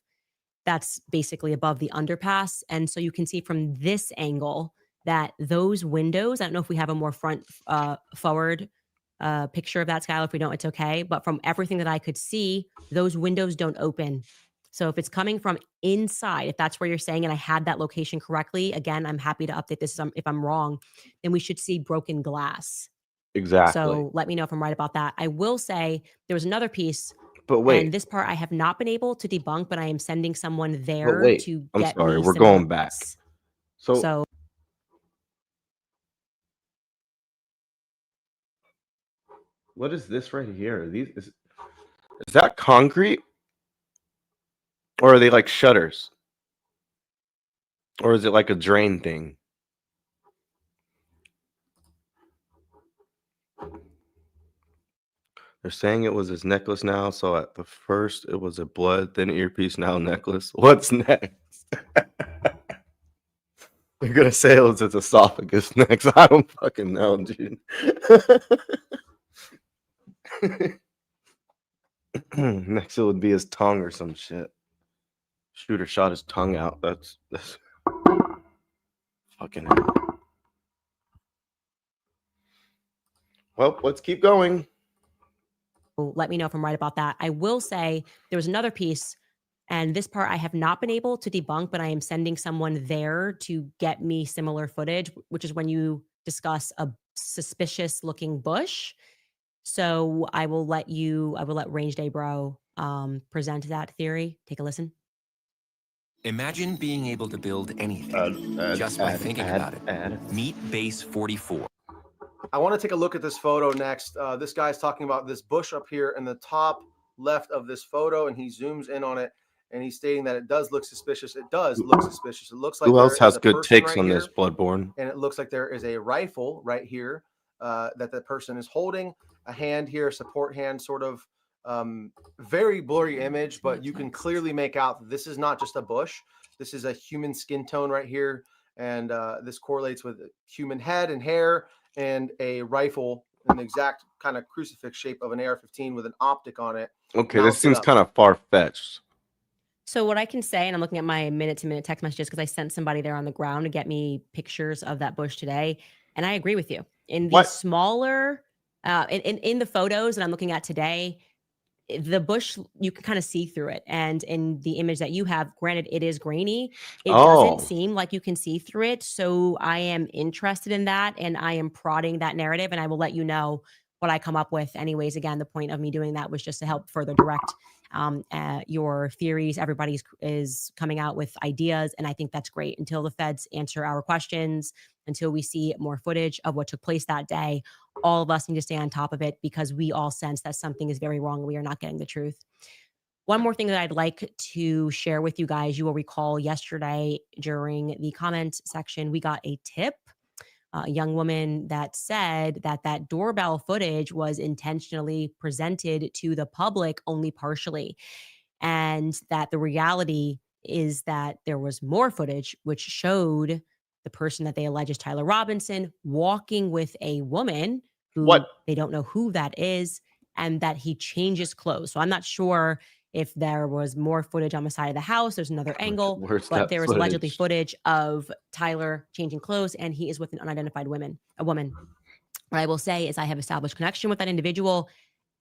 That's basically above the underpass. And so you can see from this angle that those windows, I don't know if we have a more forward picture of that, Skylar. If we don't, it's okay. But from everything that I could see, those windows don't open. So if it's coming from inside, if that's where you're saying, and I had that location correctly, again, I'm happy to update this if I'm wrong, then we should see broken glass. Exactly. So let me know if I'm right about that. I will say there was another piece, but wait, and this part I have not been able to debunk, but I am sending someone there to I'm get sorry, me we're similar going back. So what is this right here? Is that concrete? Or are they like shutters? Or is it like a drain thing? They're saying it was his necklace now. So at the first it was a blood, then earpiece, now necklace. What's next? You're gonna say it was his esophagus next. I don't fucking know, dude. Next it would be his tongue or some shit. Shooter shot his tongue out. That's fucking hell. Well, let's keep going. Let me know if I'm right about that. I will say there was another piece, and this part I have not been able to debunk, but I am sending someone there to get me similar footage, which is when you discuss a suspicious looking bush. So I will let Range Day Bro present that theory. Take a listen. Imagine being able to build anything just by thinking about it. Meet Base 44. I want to take a look at this photo next. This guy's talking about this bush up here in the top left of this photo, and he zooms in on it, and he's stating that it does look suspicious. It does look suspicious. It looks like who else has good takes right on here, this, Bloodborne? and it looks like there is a rifle right here that the person is holding. A hand here, support hand, sort of very blurry image, but you can clearly make out that this is not just a bush. This is a human skin tone right here, and this correlates with a human head and hair and a rifle in the exact kind of crucifix shape of an AR-15 with an optic on it. Okay, this seems kind of far-fetched. So what I can say, and I'm looking at my minute-to-minute text messages because I sent somebody there on the ground to get me pictures of that bush today, and I agree with you. In the smaller, in the photos that I'm looking at today, the bush, you can kind of see through it. And in the image that you have, granted, it is grainy. It doesn't seem like you can see through it. So I am interested in that, and I am prodding that narrative, and I will let you know what I come up with. Anyways, again, the point of me doing that was just to help further direct your theories. Everybody is coming out with ideas, and I think that's great. Until the feds answer our questions, until we see more footage of what took place that day, all of us need to stay on top of it because we all sense that something is very wrong and we are not getting the truth. One more thing that I'd like to share with you guys, you will recall yesterday during the comment section, we got a tip, a young woman that said that that doorbell footage was intentionally presented to the public only partially, and that the reality is that there was more footage which showed the person that they allege is Tyler Robinson walking with a woman who they don't know who that is, and that he changes clothes. So I'm not sure if there was more footage on the side of the house. There's another angle, but there was allegedly footage of Tyler changing clothes, and he is with an unidentified woman. What I will say is I have established connection with that individual,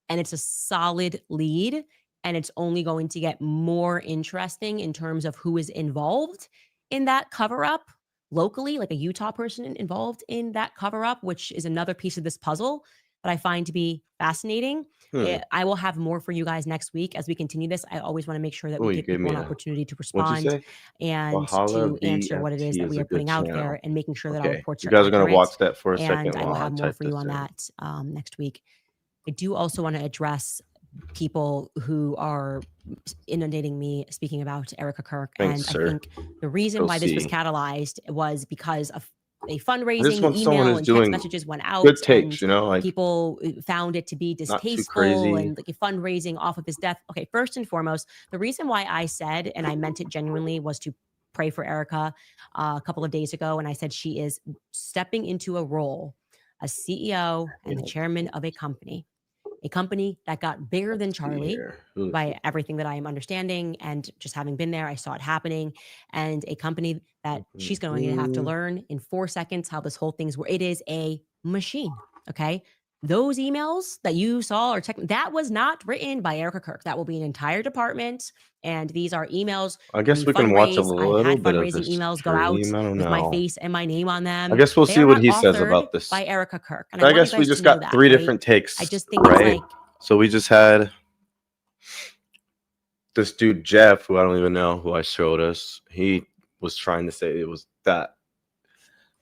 and it's a solid lead, and it's only going to get more interesting in terms of who is involved in that cover-up locally, like a Utah person involved in that cover-up, which is another piece of this puzzle that I find to be fascinating. I will have more for you guys next week as we continue this. I always want to make sure that we give people an opportunity to respond and to answer what it is that we are putting out there, and making sure that our reports you guys are going to watch that for a second. And I will have more for you on that next week. I do also want to address people who are inundating me speaking about Erica Kirk. Thanks, and sir. I think the reason why this was catalyzed was because of a fundraising someone email is and doing text messages went out. good takes, and like people found it to be not too distasteful crazy. and like fundraising off of his death. Okay, first and foremost, the reason why I said, and I meant it genuinely, was to pray for Erica a couple of days ago. And I said she is stepping into a role as CEO and the chairman of a company that got bigger than Charlie by everything that I am understanding, and just having been there, I saw it happening, and a company that she's going to have to learn in 4 seconds how this whole thing's work. It is a machine. Okay. Those emails that you saw or that was not written by Erica Kirk. That will be an entire department. And these are emails. I guess we can watch a little bit of this emails go out stream. with my face and my name on them. I guess we'll They see are what not he says authored about this. by Erica Kirk. And I guess we just got 3 different takes. I just think it's like, so we just had this dude Jeff, who I don't even know, who I showed us. He was trying to say it was that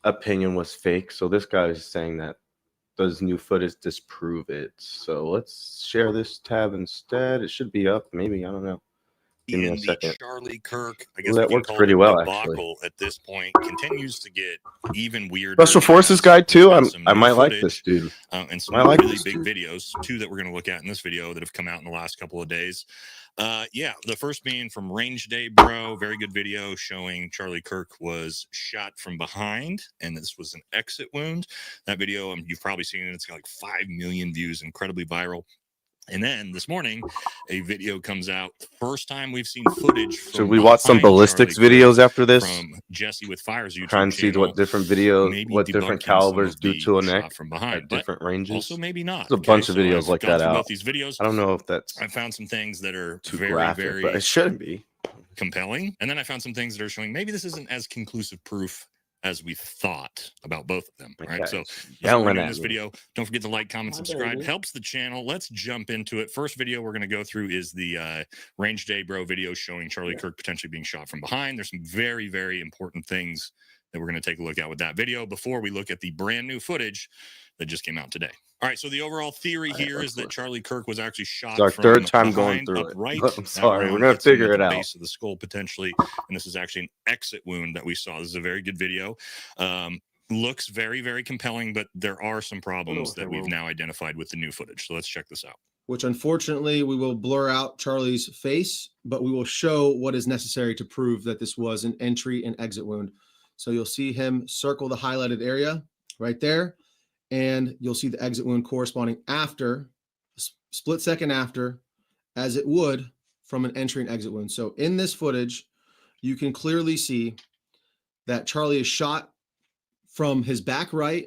opinion was fake. So this guy is saying that does new footage disprove it? So let's share this tab instead. It should be up, maybe. I don't know. Give me a second. Charlie Kirk, I guess that works pretty well, actually. At this point continues to get even weirder. Special Forces guy too. I might like this dude. And some really big videos, 2 that we're going to look at in this video that have come out in the last couple of days. Yeah, the first being from Range Day Bro, very good video showing Charlie Kirk was shot from behind, and this was an exit wound. That video, you've probably seen it. It's got like 5 million views, incredibly viral. And then this morning, a video comes out. First time we've seen footage. Should we watch some ballistics videos after this? From Jesse with Fire's YouTube Try and see what different videos, what different calibers do to a neck from behind, at different ranges. Also, maybe not. There's a bunch of videos like that out. Both these videos. I don't know if that's. I found some things that are too very, graphic, very. But it shouldn't be compelling. And then I found some things that are showing maybe this isn't as conclusive proof as we thought about both of them. Right. So yelling at this video. Don't forget to like, comment, subscribe. Helps the channel. Let's jump into it. First video we're going to go through is the Range Day Bro video showing Charlie Kirk potentially being shot from behind. There's some very, very important things that we're going to take a look at with that video before we look at the brand new footage that just came out today. All right, so the overall theory here is that Charlie Kirk was actually shot. It's our from 3rd time behind, going through upright. it. I'm sorry, we're gonna figure it out. Base of the skull potentially, and this is actually an exit wound that we saw. This is a very good video. Looks very, very compelling, but there are some problems that we've now identified with the new footage. So let's check this out. Which unfortunately we will blur out Charlie's face, but we will show what is necessary to prove that this was an entry and exit wound. So you'll see him circle the highlighted area right there. And you'll see the exit wound corresponding after, split second after, as it would from an entry and exit wound. So in this footage, you can clearly see that Charlie is shot from his back right,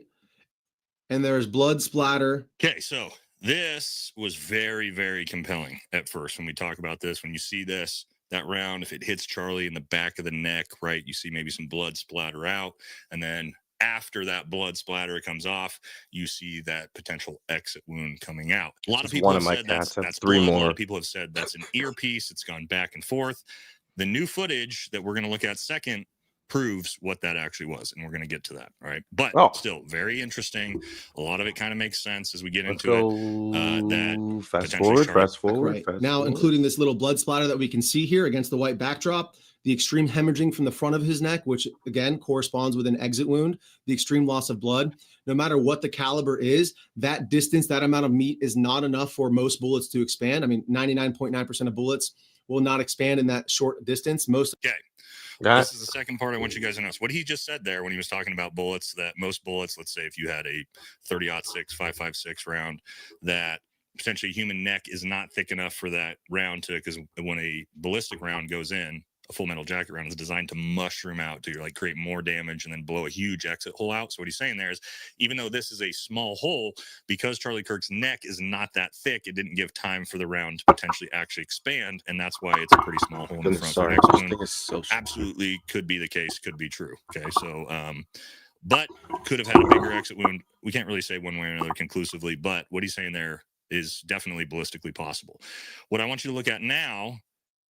and there is blood splatter. Okay, so this was very, very compelling at first when we talk about this. When you see this, that round, if it hits Charlie in the back of the neck, right, you see maybe some blood splatter out, and then after that blood splatter comes off, you see that potential exit wound coming out. A lot of people have said that's 3 blood. more. A lot of people have said that's an earpiece. It's gone back and forth. The new footage that we're going to look at second proves what that actually was, and we're going to get to that. All right, but still very interesting. A lot of it kind of makes sense as we get into it. That fast forward. Right. Now, including this little blood splatter that we can see here against the white backdrop, the extreme hemorrhaging from the front of his neck, which again corresponds with an exit wound, the extreme loss of blood. No matter what the caliber is, that distance, that amount of meat is not enough for most bullets to expand. I mean, 99.9% of bullets will not expand in that short distance. Okay. This is the second part I want you guys to notice. What he just said there when he was talking about bullets, that most bullets, let's say if you had a 30-06 5.56 round, that potentially human neck is not thick enough for that round to, because when a ballistic round goes in, a full metal jacket round is designed to mushroom out to like create more damage and then blow a huge exit hole out. So what he's saying there is, even though this is a small hole, because Charlie Kirk's neck is not that thick, it didn't give time for the round to potentially actually expand, and that's why it's a pretty small hole in the front. Sorry, exit this wound. thing is so Absolutely could be the case, could be true. Okay, so but could have had a bigger exit wound. We can't really say one way or another conclusively, but what he's saying there is definitely ballistically possible. What I want you to look at now,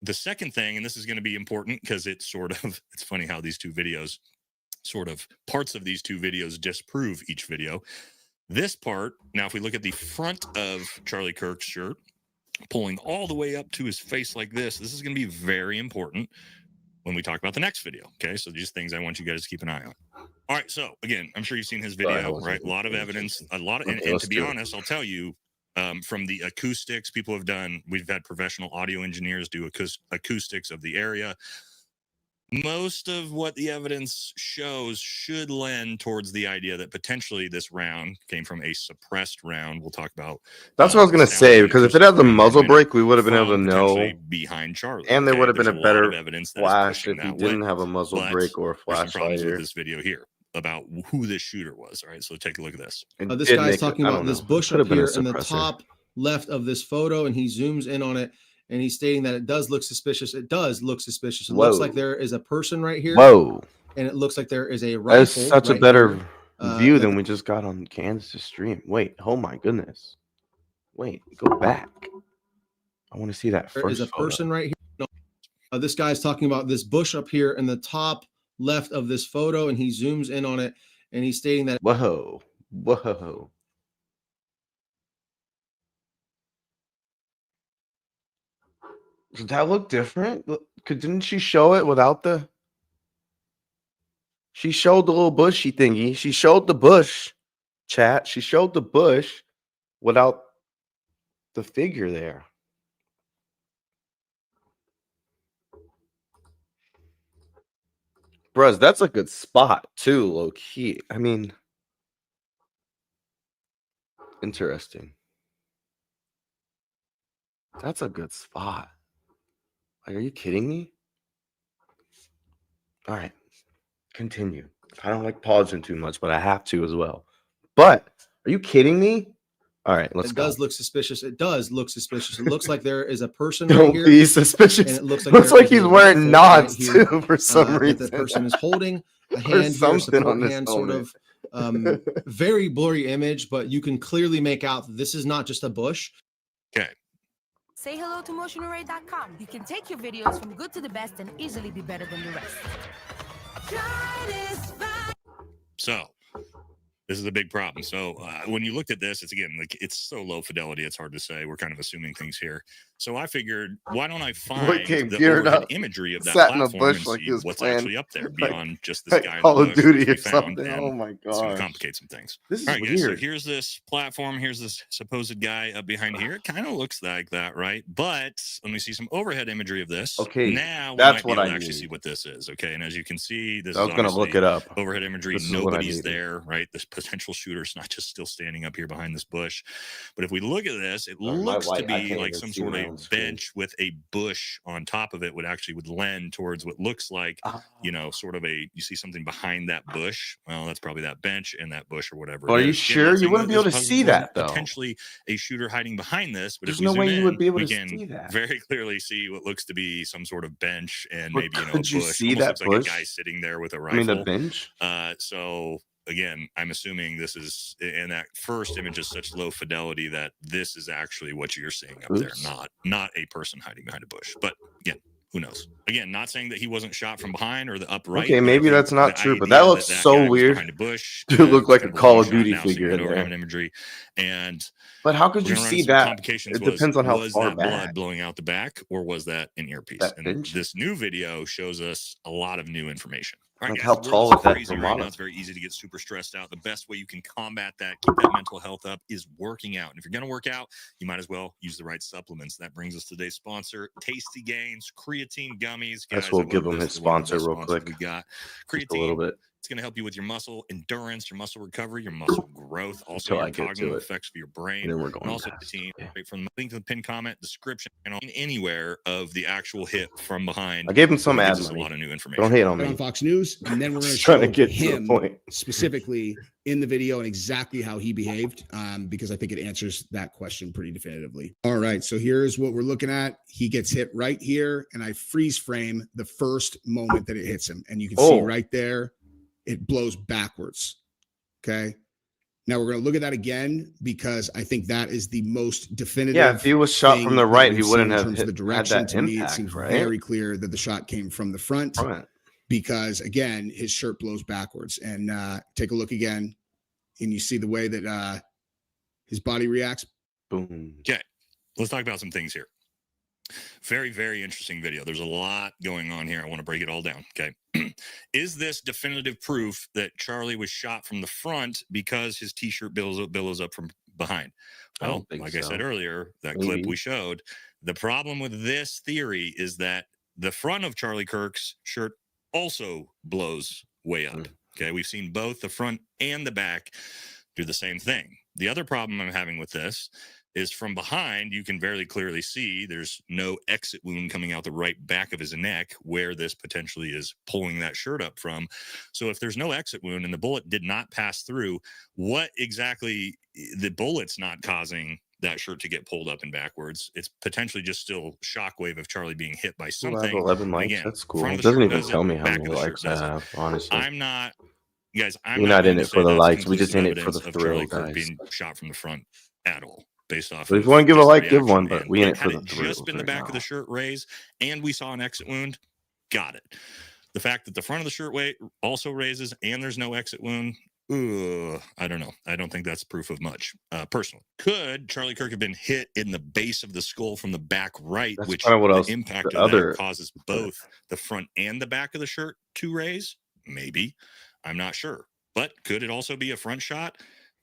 the second thing, and this is going to be important because it's sort of, it's funny how these two videos, sort of parts of these two videos disprove each video. This part, now if we look at the front of Charlie Kirk's shirt, pulling all the way up to his face like this is going to be very important when we talk about the next video. Okay, so these things I want you guys to keep an eye on. All right, so again, I'm sure you've seen his video, right? A lot of evidence, a lot of, and to be honest, I'll tell you, from the acoustics people have done, we've had professional audio engineers do acoustics of the area. Most of what the evidence shows should lend towards the idea that potentially this round came from a suppressed round. We'll talk about. That's what I was going to say, because if it had the muzzle brake, we would have been able to know. Behind Charlie. And there would have been a better evidence flash if he didn't have a muzzle brake or a flashlight. With this video here about who this shooter was. All right, so take a look at this. This guy's talking about this bush up here in the top left of this photo, and he zooms in on it, and he's stating that it does look suspicious. It does look suspicious. It looks like there is a person right here. Whoa. And it looks like there is a rifle. That's such a better view than we just got on Kansas stream. Wait, oh my goodness. Wait, go back. I want to see that first. There is a person right here. No, this guy's talking about this bush up here in the top left of this photo, and he zooms in on it, and he's stating that. Whoa. Whoa. Does that look different? Didn't she show it without the... She showed the little bushy thingy. She showed the bush, chat. She showed the bush without the figure there. Bruh, that's a good spot too, low key. I mean, interesting. That's a good spot. Like, are you kidding me? All right, continue. I don't like pausing too much, but I have to as well. But are you kidding me? All right, let's go. It does look suspicious. It does look suspicious. It looks like there is a person Don't right here. be suspicious. And it looks like he's wearing nods too for some reason. The person is holding a Or hand something here, on this hand, sort helmet. of very blurry image, but you can clearly make out that this is not just a bush. Okay. Say hello to motionarray.com. You can take your videos from good to the best and easily be better than the rest. So this is a big problem. So when you looked at this, it's again, like it's so low fidelity, it's hard to say. We're kind of assuming things here. So I figured, why don't I find the overhead imagery of that platform and see what's actually up there beyond just this guy in Call the of bush, Duty which or we found, something. and Oh my it's gonna gosh. complicate some things. This is All right, guys, so weird. here's this platform. Here's this supposed guy up behind here. It kind of looks like that, right? But let me see some overhead imagery of this. Okay, now we that's might be what able I to actually need. see what this is. Okay, and as you can see, this I was is gonna look obviously it up. overhead imagery. This is what I Nobody's needed. there, right? This potential shooter's not just still standing up here behind this bush. But if we look at this, it Sorry, my looks to light, I be can't like even some see sort my of own screen. bench with a bush on top of it would lend towards what looks like, you know, sort of you see something behind that bush. Well, that's probably that bench and that bush or whatever. But it are you is. Again, sure? not You saying wouldn't that be able this to puzzle see wasn't that, though. Potentially a shooter hiding behind this, but There's if we no zoom way you would be able we to can see that. very clearly see what looks to be some sort of bench and But maybe, you know, a could you bush. see Almost that looks like bush? a guy sitting there with a I rifle. mean, the bench? So again, I'm assuming this is, and that first image is such low fidelity that this is actually what you're seeing up there, Oops. not a person hiding behind a bush. But again, who knows? Again, not saying that he wasn't shot from behind or the upright. Okay, but I maybe think that's not the true, but idea that looks that so guy was weird. behind a bush, Dude, looked like kind a of Call long of shot Duty now, so you figure got in overhead there. imagery, and But how could we're you gonna run see into some that? complications. It depends on how was far that back. blood blowing out the back, or was that an earpiece? That And bench? this new video shows us a lot of new information. All right, Like, guys, how the world tall is is that crazy right thermometer? now. It's very easy to get super stressed out. The best way you can combat that, keep that mental health up, is working out. And if you're going to work out, you might as well use the right supplements. That brings us to today's sponsor, Tasty Gains Creatine Gummies. I Guys, guess we'll I give love him this. his They're one of the sponsor best real sponsors quick. we got. Just a little Creatine bit. It's going to help you with your muscle endurance, your muscle recovery, your muscle growth, also your cognitive effects for your brain, and then we're going and also the team. Right from the link to the pinned comment, description, and anywhere of the actual hit from behind. I gave him some ad gives us money. A lot of new information. Don't hate on me. On Fox News, and then we're going to Trying show to get him to the point. specifically in the video and exactly how he behaved, because I think it answers that question pretty definitively. All right, so here's what we're looking at. He gets hit right here, and I freeze frame the first moment that it hits him, and you can see right there, it blows backwards. Okay. Now we're going to look at that again because I think that is the most definitive. Yeah, if he was shot from the right, he wouldn't have hit, the direction. had that to me, it impact, seems right? very clear that the shot came from the front. Because again, his shirt blows backwards. And take a look again, and you see the way that his body reacts. Boom. Okay, let's talk about some things here. Very, very interesting video. There's a lot going on here. I want to break it all down. Okay. Is this definitive proof that Charlie was shot from the front because his t-shirt billows up from behind? Well, like I said earlier, that clip we showed, the problem with this theory is that the front of Charlie Kirk's shirt also blows way up. Okay. We've seen both the front and the back do the same thing. The other problem I'm having with this is from behind, you can very clearly see there's no exit wound coming out the right back of his neck where this potentially is pulling that shirt up from. So if there's no exit wound and the bullet did not pass through, what exactly the bullet's not causing that shirt to get pulled up and backwards? It's potentially just still shockwave of Charlie being hit by something. I have 11 likes. Again, that's cool. It doesn't even tell me how back many of the likes shirt I have, honestly. I'm not, guys, I'm We're not not in going it to for say the that's likes. We just conclusive in it for the evidence of thrill, Charlie Kirk guys. being shot from the front at all. Based off But if of you want to give a just like, the give one. reaction. But we in And it for had the thrill. just been the back of the shirt raise, and we saw an exit wound. Got it. The fact that the front of the shirt also raises, and there's no exit wound. I don't know. I don't think that's proof of much. Personally, could Charlie Kirk have been hit in the base of the skull from the back right, That's which kind of what the else, impact the of other that causes both the front and the back of the shirt to raise? Maybe. I'm not sure. But could it also be a front shot?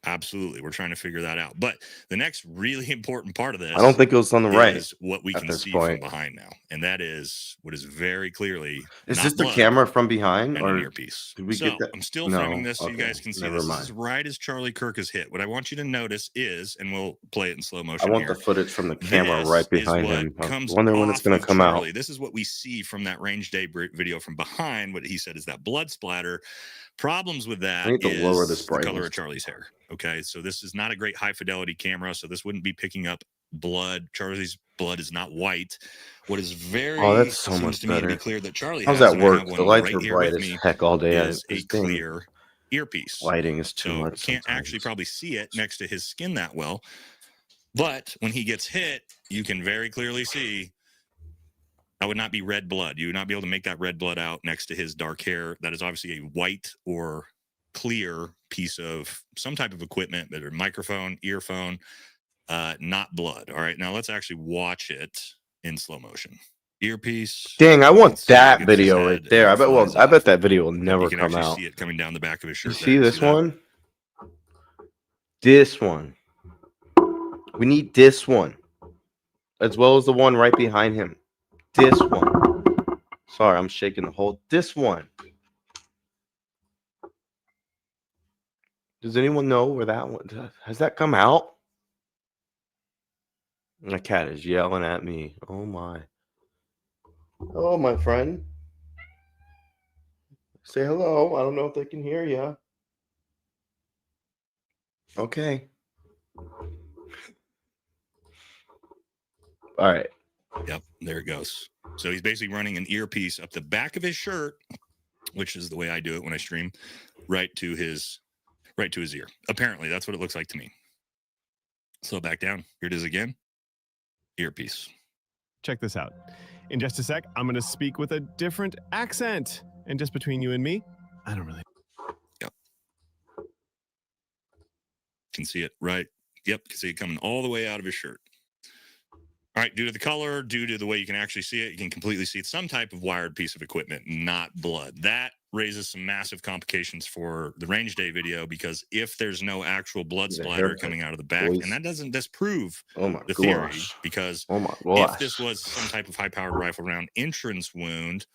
Absolutely. We're trying to figure that out. But the next really important part of this, I don't think it was on the right is what we can see from behind now. And that is what is very clearly Is not this the blood camera from behind, and or an earpiece. did we So get that? I'm still No. framing this so you Okay. guys can see Never this. mind. This is right as Charlie Kirk is hit. What I want you to notice is, and we'll play it in slow I motion want here. the footage from the camera This right is behind what him. I comes wonder when it's off going to of come Charlie. out. This is what we see from that range day video from behind. What he said is that blood splatter. Problems with that I need to is lower this the color brightness. of Charlie's hair. Okay, so this is not a great high fidelity camera, so this wouldn't be picking up blood. Charlie's blood is not white. What is very That's so seems much to me to better. be clear that Charlie How's has, that and I work? have The one lights right are here bright with as me, heck all day. is a This thing- clear earpiece. Lighting is too So much. can't actually probably see it next to his skin that well. But when he gets hit, you can very clearly see that would not be red blood. You would not be able to make that red blood out next to his dark hair. That is obviously a white or clear piece of some type of equipment, whether microphone, earphone, not blood. All right, now let's actually watch it in slow motion. Earpiece. Dang, I want that against his video head, right there. and I it bet. Well, flies I off. bet that video will You never can come actually out. see it coming down the back of his You shirt. see there. this that? one? This one. We need this one, as well as the one right behind him. This one. Sorry, I'm shaking the whole. This one. Does anyone know where that one has that come out? My cat is yelling at me. Oh my. Hello, my friend. Say hello. I don't know if they can hear you. Okay. All right. Yep, there it goes. So he's basically running an earpiece up the back of his shirt, which is the way I do it when I stream, right to his ear. Apparently, that's what it looks like to me. Slow back down. Here it is again. Earpiece. Check this out. In just a sec, I'm going to speak with a different accent. And just between you and me, I don't really. Yep. Can see it, right? Yep, can see it coming all the way out of his shirt. All right, due to the color, due to the way you can actually see it, you can completely see it's some type of wired piece of equipment, not blood. That raises some massive complications for the range day video, because if there's no actual blood splatter coming out of the back, and that doesn't disprove the theory, because if this was some type of high-powered rifle round entrance wound,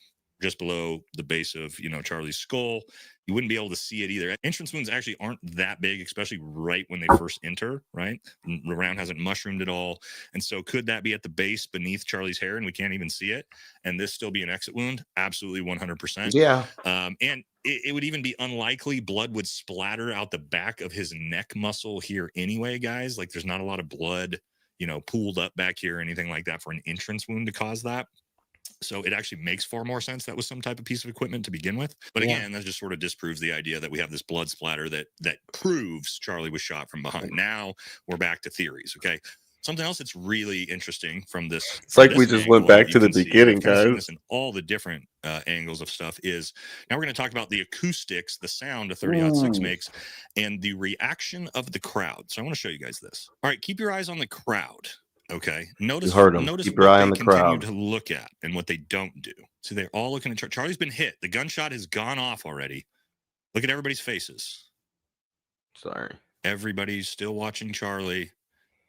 just below the base of, you know, Charlie's skull. You wouldn't be able to see it either. Entrance wounds actually aren't that big, especially right when they first enter, right? The round hasn't mushroomed at all. And so could that be at the base beneath Charlie's hair and we can't even see it? And this still be an exit wound? Absolutely 100%. Yeah. And it would even be unlikely blood would splatter out the back of his neck muscle here anyway, guys. Like there's not a lot of blood, you know, pooled up back here or anything like that for an entrance wound to cause that. So it actually makes far more sense that was some type of piece of equipment to begin with. But again, that just sort of disproves the idea that we have this blood splatter that proves Charlie was shot from behind. Now we're back to theories. Okay. Something else that's really interesting from this. It's like we just went back to the beginning, guys. And all the different angles of stuff is now we're going to talk about the acoustics, the sound a 30-06 makes, and the reaction of the crowd. So I want to show you guys this. All right, keep your eyes on the crowd. Okay. Notice Keep your eye on the crowd. To look at and what they don't do. See, they're all looking at Charlie's been hit. The gunshot has gone off already. Look at everybody's faces. Sorry. Everybody's still watching Charlie.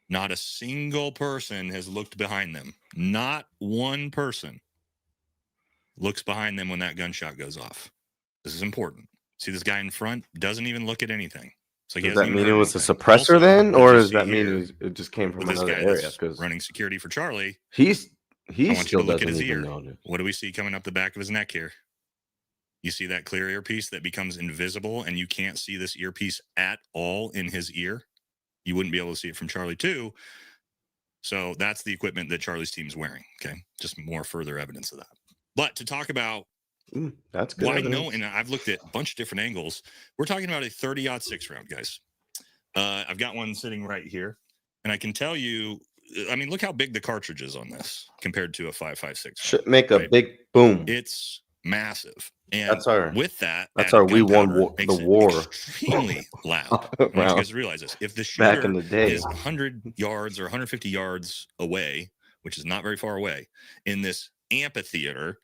Not a single person has looked behind them. Not one person looks behind them when that gunshot goes off. This is important. See this guy in front doesn't even look at anything. So does that mean it was a suppressor then, or does that mean it just came from another area? Because running security for Charlie, he still still look doesn't at his even ear. know it. What do we see coming up the back of his neck here? You see that clear earpiece that becomes invisible, and you can't see this earpiece at all in his ear. You wouldn't be able to see it from Charlie too. So that's the equipment that Charlie's team's wearing. Okay, just more further evidence of that. But to talk about that's good. Why no? And I've looked at a bunch of different angles. We're talking about a 30-06 round, guys. I've got one sitting right here, and I can tell you. I mean, look how big the cartridge is on this compared to a 5.56. Should make a big boom. It's massive, and that's our we won the war. Extremely loud. I want you guys to realize this. If the shooter back in the day is 100 yards or 150 yards away, which is not very far away, in this amphitheater,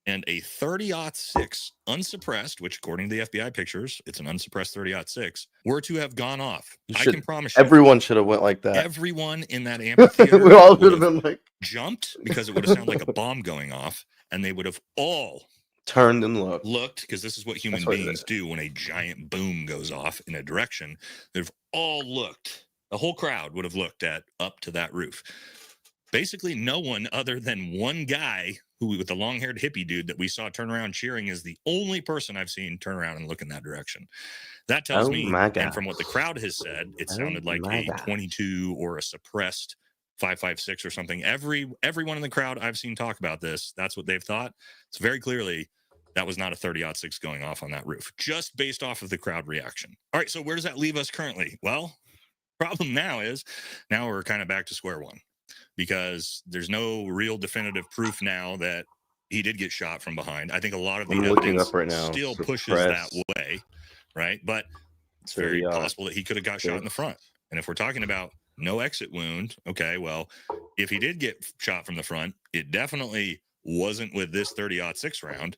and a 30-06 unsuppressed, which according to the FBI pictures, it's an unsuppressed 30-06, were to have gone off. I can promise you, everyone should have went like that. Everyone in that amphitheater we all would have been like jumped because it would have sounded like a bomb going off, and they would have all turned and looked, because this is what human beings do when a giant boom goes off in a direction. They've all looked. The whole crowd would have looked up to that roof. Basically, no one other than one guy who, with the long-haired hippie dude that we saw turn around cheering, is the only person I've seen turn around and look in that direction. That tells me, and from what the crowd has said, it sounded like a 22 or a suppressed 5.56 or something. Everyone in the crowd I've seen talk about this, that's what they've thought. It's very clearly that was not a 30-06 going off on that roof, just based off of the crowd reaction. All right, so where does that leave us currently? Well, problem now is we're kind of back to square one, because there's no real definitive proof now that he did get shot from behind. I think a lot of the evidence still pushes that way, right? But it's very possible that he could have got shot in the front. And if we're talking about no exit wound, okay, well, if he did get shot from the front, it definitely wasn't with this 30-06 round.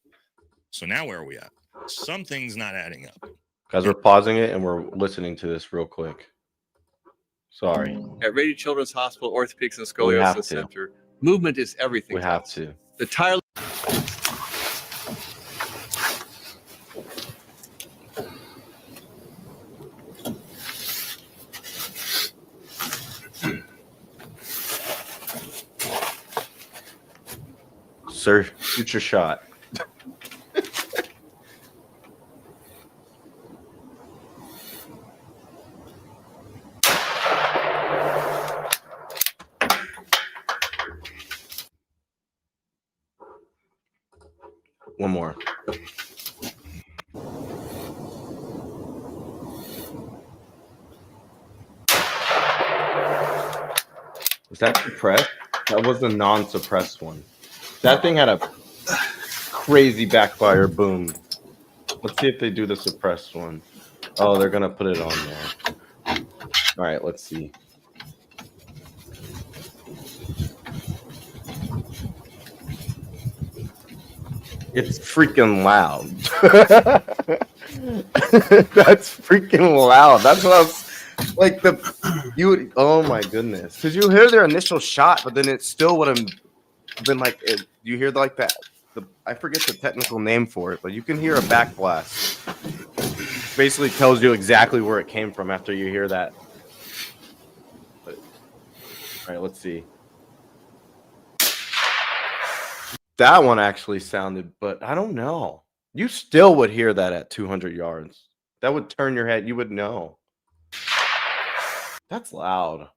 So now where are we at? Something's not adding up. Guys, we're pausing it and we're listening to this real quick. Sorry. At Rady Children's Hospital, Orthopedics and Scoliosis Center, movement is everything. We have to. The tireless. Sir, shoot your shot. One more. Was that suppressed? That was the non-suppressed one. That thing had a crazy backfire boom. Let's see if they do the suppressed one. Oh, they're gonna put it on there. All right, let's see. It's freaking loud. That's freaking loud. That's what I was like. Oh my goodness, because you hear their initial shot, but then it still would have been like you hear like that I forget the technical name for it, but you can hear a backblast. Basically tells you exactly where it came from after you hear that. But, all right, let's see. That one actually sounded, but I don't know. You still would hear that at 200 yards. That would turn your head. You would know. That's loud.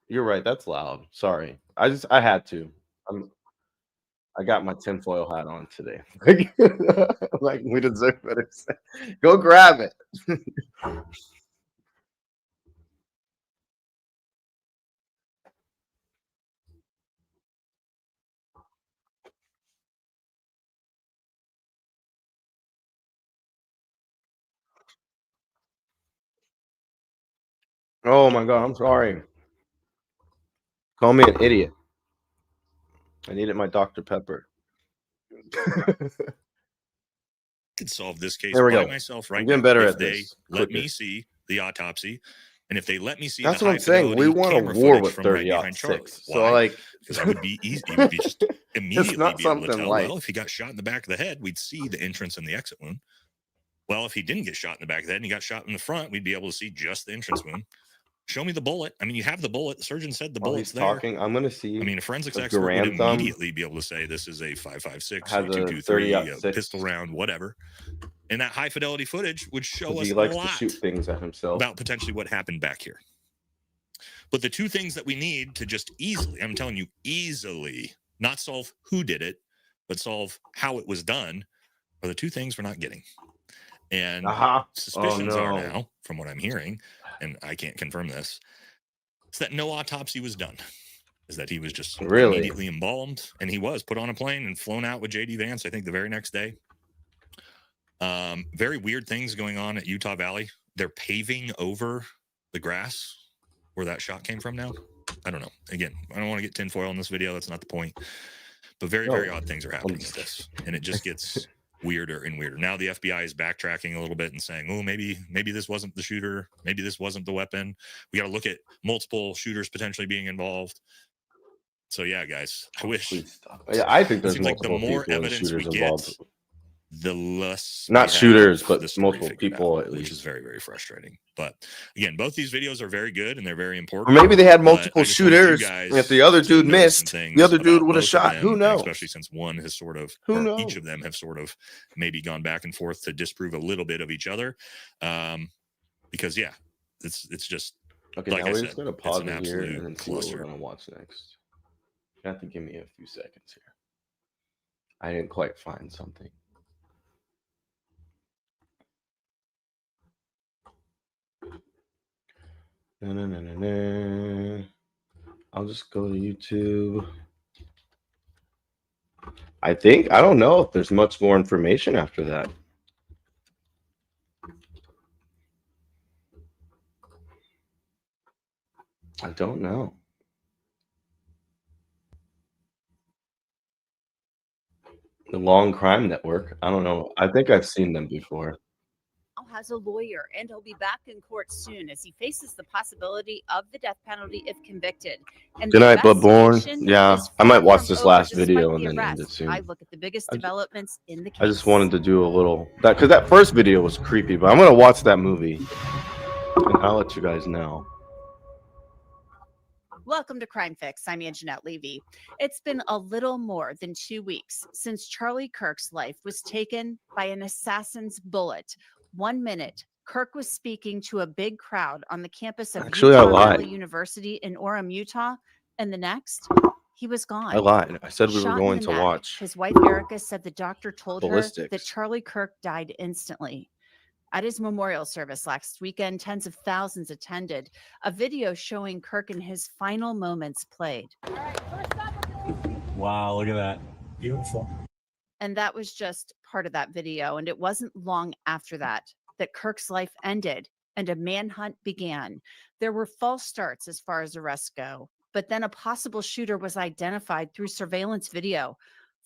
You're right. That's loud. Sorry. I had to. I got my tinfoil hat on today. Like we deserve better. Go grab it. Oh my God. I'm sorry. Call me an idiot. I needed my Dr. Pepper. Could solve this case There we by go. myself right I'm getting now better if at they this. let Quicker. me see the autopsy, and if they let me see That's the what high I'm saying. We fidelity won a camera war footage with from right behind 30-06. Charlie. So Why? like, Because I would be easy. You would be just immediately not be able to something tell. light. Well, if he got shot in the back of the head, we'd see the entrance and the exit wound. Well, if he didn't get shot in the back of the head and he got shot in the front, we'd be able to see just the entrance wound. Show me the bullet. I mean, you have the bullet. The surgeon said the While bullet's he's there. talking, I'm gonna see. I mean, a forensics the expert would Garand thumb immediately be able to say this is a 5.56, has a a 2.23, a 30-06. pistol round, whatever. And that high fidelity footage would show Because us he a likes to lot shoot things at himself. about potentially what happened back here. But the two things that we need to just easily, I'm telling you, easily, not solve who did it, but solve how it was done, are the two things we're not getting. And suspicions are now, from what I'm hearing, and I can't confirm this, is that no autopsy was done. Is that he was just immediately embalmed, and he was put on a plane and flown out with J.D. Vance, I think, the very next day. Very weird things going on at Utah Valley. They're paving over the grass where that shot came from now. I don't know. Again, I don't want to get tinfoil in this video. That's not the point. But very, very odd things are happening with this. And it just gets weirder and weirder. Now the FBI is backtracking a little bit and saying, oh, maybe this wasn't the shooter. Maybe this wasn't the weapon. We got to look at multiple shooters potentially being involved. So yeah, guys, I wish. I think there's the multiple more people and evidence shooters we involved. get, the less Not we have shooters, but the story multiple figured people out, at which least. is very, very frustrating. But again, both these videos are very good and they're very Or important. maybe they had but multiple I just wanted you shooters. guys And if the other to dude notice some missed, things the other dude about would have both of shot. them, Who and knows? especially since one has sort of, Who or knows? each of them have sort of maybe gone back and forth to disprove a little bit of each other. Because yeah, it's just Okay, like now I we're said, just gonna it's pause an it here and absolute then see what cluster. we're gonna watch next. You have to give me a few seconds here. I didn't quite find something. No. I'll just go to YouTube. I don't know if there's much more information after that. I don't know. The Long Crime Network. I don't know. I think I've seen them before. Has a lawyer, and he'll be back in court soon as he faces the possibility of the death penalty if convicted. And Good the night, Bloodborne. investigation Yeah, is I might far watch from this over last despite video the and then end arrest. it soon. I look at the biggest developments in the case. I just wanted to do a little that because that first video was creepy, but I'm gonna watch that movie and I'll let you guys know. Welcome to Crime Fix. I'm Anjanette Levy. It's been a little more than 2 weeks since Charlie Kirk's life was taken by an assassin's bullet. 1 minute, Kirk was speaking to a big crowd on the campus of Utah Valley University in Orem, Utah, and the next, he was gone. I lied. I said we were Shot going in to the neck. watch His wife Erica said the doctor told her Ballistics. that Charlie Kirk died instantly. At his memorial service last weekend, tens of thousands attended. A video showing Kirk in his final moments played. Wow, look at that. Beautiful. And that was just part of that video. And it wasn't long after that Kirk's life ended and a manhunt began. There were false starts as far as arrests go, but then a possible shooter was identified through surveillance video.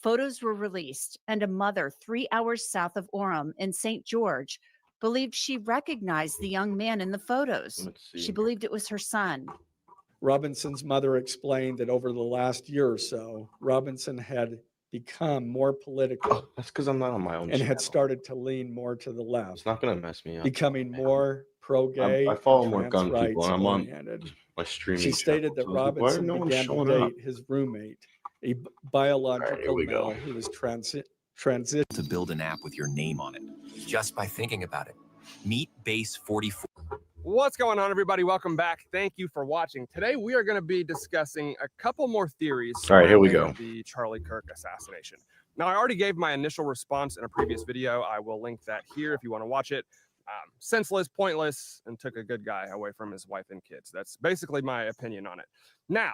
Photos were released, and a mother 3 hours south of Orem in St. George believed she recognized the young man in the photos. She believed it was her son. Robinson's mother explained that over the last year or so, Robinson had become more political. That's because I'm not on my own And channel. had started to lean more to the left. It's not going to mess me up. Becoming more pro-gay. I follow and more gun trans people, rights and I'm on oriented. my streaming She stated channel. that So why Robinson no one began to showing date up? his roommate, a biological we go. male who was To build an app with your name on it, just by thinking about it. Meet Base 44. What's going on, everybody? Welcome back. Thank you for watching. Today, we are going to be discussing a couple more theories. All right, here we surrounding go. The Charlie Kirk assassination. Now, I already gave my initial response in a previous video. I will link that here if you want to watch it. Senseless, pointless, and took a good guy away from his wife and kids. That's basically my opinion on it. Now,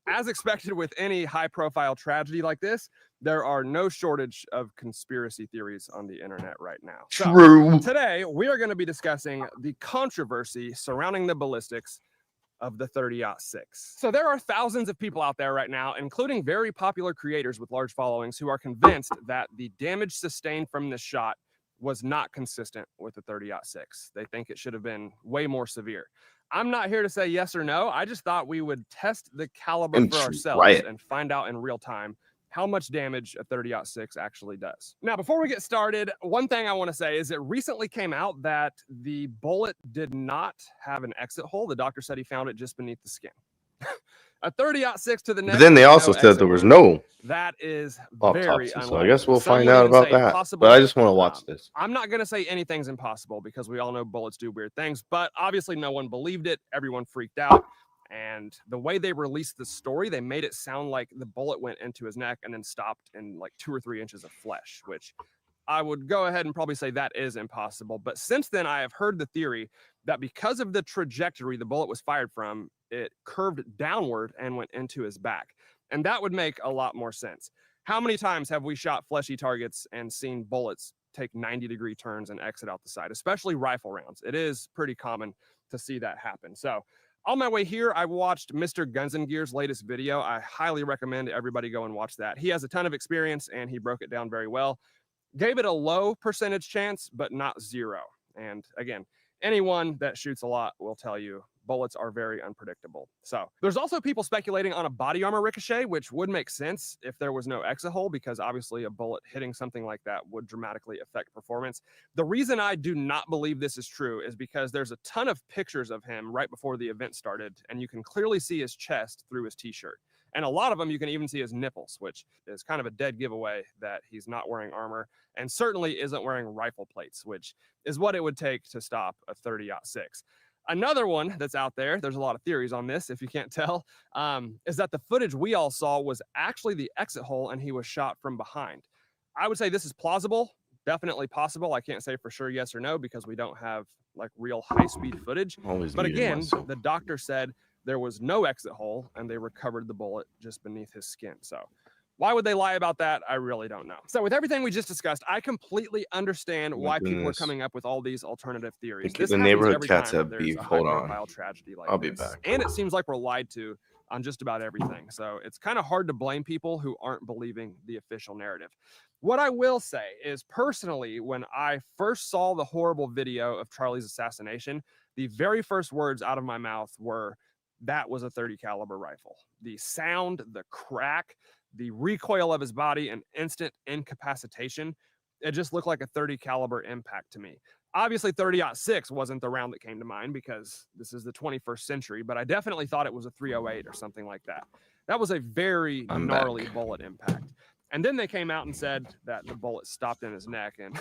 as expected with any high-profile tragedy like this, there are no shortage of conspiracy theories on the internet right now. So, True. today, we are going to be discussing the controversy surrounding the ballistics of the 30-06. So there are thousands of people out there right now, including very popular creators with large followings, who are convinced that the damage sustained from this shot was not consistent with the 30-06. They think it should have been way more severe. I'm not here to say yes or no. I just thought we would test the caliber And for try ourselves it. and find out in real time how much damage a 30-06 actually does. Now, before we get started, one thing I want to say is it recently came out that the bullet did not have an exit hole. The doctor said he found it just beneath the skin. A 30-06 to the neck. But then they with also no said exit there was wound. no That is autopsy. very So I unlikely. guess we'll Some find would out even about say that. possible. But I just want to watch this. I'm not going to say anything's impossible because we all know bullets do weird things, but obviously no one believed it. Everyone freaked out. And the way they released the story, they made it sound like the bullet went into his neck and then stopped in like 2 or 3 inches of flesh, which I would go ahead and probably say that is impossible. But since then, I have heard the theory that because of the trajectory the bullet was fired from, it curved downward and went into his back. And that would make a lot more sense. How many times have we shot fleshy targets and seen bullets take 90-degree turns and exit out the side, especially rifle rounds? It is pretty common to see that happen. So on my way here, I watched Mr. Guns and Gear's latest video. I highly recommend everybody go and watch that. He has a ton of experience and he broke it down very well. Gave it a low percentage chance, but not 0. And again, anyone that shoots a lot will tell you bullets are very unpredictable. So there's also people speculating on a body armor ricochet, which would make sense if there was no exit hole, because obviously a bullet hitting something like that would dramatically affect performance. The reason I do not believe this is true is because there's a ton of pictures of him right before the event started, and you can clearly see his chest through his t-shirt. And a lot of them, you can even see his nipples, which is kind of a dead giveaway that he's not wearing armor and certainly isn't wearing rifle plates, which is what it would take to stop a 30-06. Another one that's out there, there's a lot of theories on this, if you can't tell, is that the footage we all saw was actually the exit hole and he was shot from behind. I would say this is plausible, definitely possible. I can't say for sure yes or no because we don't have like real high-speed footage. But again, the doctor said there was no exit hole and they recovered the bullet just beneath his skin. So why would they lie about that? I really don't know. So with everything we just discussed, I completely understand why people are coming up with all these alternative theories. The neighborhood cats have beef. Hold on. Tragedy like I'll be this. back. And it seems like we're lied to on just about everything. So it's kind of hard to blame people who aren't believing the official narrative. What I will say is personally, when I first saw the horrible video of Charlie's assassination, the very first words out of my mouth were, that was a 30 caliber rifle. The sound, the crack, the recoil of his body, and instant incapacitation, it just looked like a 30 caliber impact to me. Obviously 30-06 wasn't the round that came to mind because this is the 21st century, but I definitely thought it was a 308 or something like that. That was a very gnarly bullet impact. And then they came out and said that the bullet stopped in his neck, and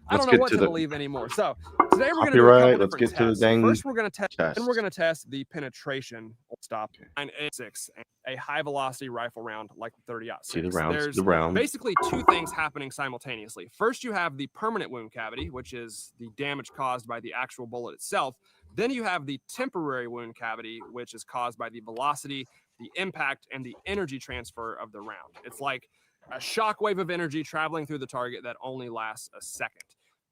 I don't know what to believe anymore. So today we're going to do a couple different tests. First, we're going to test. Then we're going to test the penetration stop 986, a high velocity rifle round like the 30-06. See the rounds. There's the round. basically 2 things happening simultaneously. First, you have the permanent wound cavity, which is the damage caused by the actual bullet itself. Then you have the temporary wound cavity, which is caused by the velocity, the impact, and the energy transfer of the round. It's like a shockwave of energy traveling through the target that only lasts a second.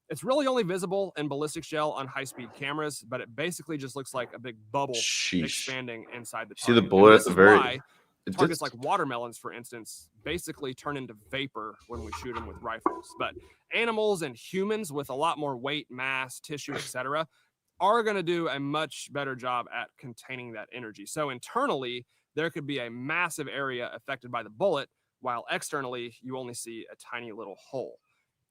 It's really only visible in ballistic shell on high-speed cameras, but it basically just looks like a big bubble expanding inside the target. See the bullet at the very... Targets like watermelons, for instance, basically turn into vapor when we shoot them with rifles. But animals and humans with a lot more weight, mass, tissue, etc., are going to do a much better job at containing that energy. So internally, there could be a massive area affected by the bullet, while externally you only see a tiny little hole.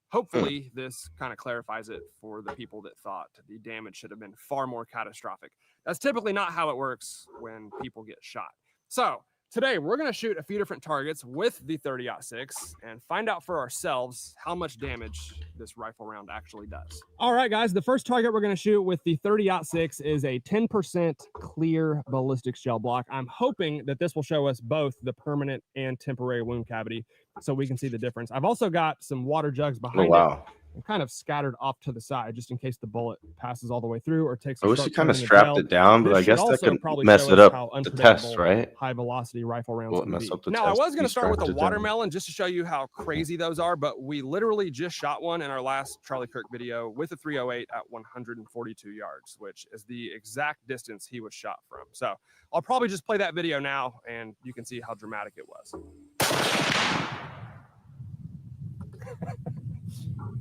Hopefully, this kind of clarifies it for the people that thought the damage should have been far more catastrophic. That's typically not how it works when people get shot. So today, we're going to shoot a few different targets with the 30-06 and find out for ourselves how much damage this rifle round actually does. All right, guys, the first target we're going to shoot with the 30-06 is a 10% clear ballistic shell block. I'm hoping that this will show us both the permanent and temporary wound cavity so we can see the difference. I've also got some water jugs behind it. And kind of scattered off to the side just in case the bullet passes all the way through or takes. I wish you kind of strapped it down, but I guess that could mess it up the test, right? High velocity rifle rounds can mess be. up the Now, test I was going to start with a strapped it watermelon just to show you how crazy those are, but we literally just shot one in our last Charlie Kirk video with a 308 at 142 yards, which is the exact distance he was shot from. So I'll probably just play that video now and you can see how dramatic it was.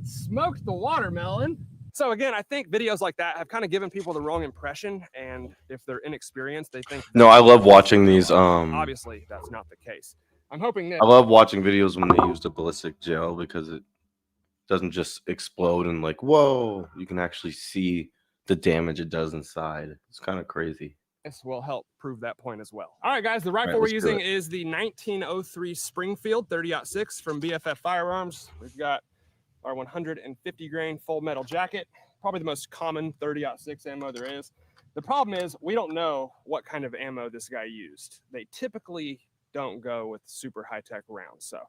Smoked the watermelon. So again, I think videos like that have kind of given people the wrong impression, and if they're inexperienced, they think. No, I love watching these. Obviously, that's not the case. I'm hoping that. I love watching videos when they use the ballistic gel because it doesn't just explode and like, whoa, you can actually see the damage it does inside. It's kind of crazy. This will help prove that point as well. All right, guys, the rifle we're using is the 1903 Springfield 30-06 from BFF Firearms. We've got our 150 grain full metal jacket, probably the most common 30-06 ammo there is. The problem is we don't know what kind of ammo this guy used. They typically don't go with super high-tech rounds. So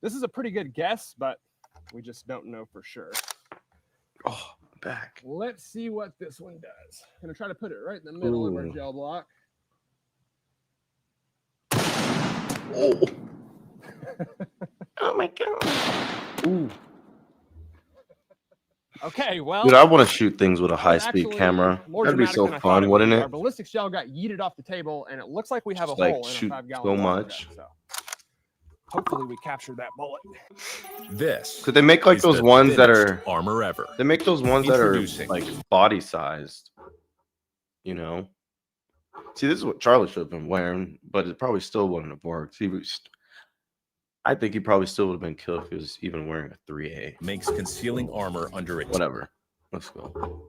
this is a pretty good guess, but we just don't know for sure. Oh, back. Let's see what this one does. I'm gonna try to put it right in the middle of our gel block. Oh. Oh my God. Ooh. Okay, well, dude, I want to shoot things with a high-speed camera. That'd be so fun, wouldn't it? Our ballistic shell got yeeted off the table, and it looks like we have Just a like hole in a shoot 5-gallon so water much. gun, so hopefully, we captured that bullet. This could they make like is those the ones that thinnest are armor ever. They make those ones that are Introducing. like body-sized. You know. See, this is what Charlie should have been wearing, but it probably still wouldn't have worked. I think he probably still would have been killed if he was even wearing a 3A. Makes concealing armor under it. Whatever. Let's go.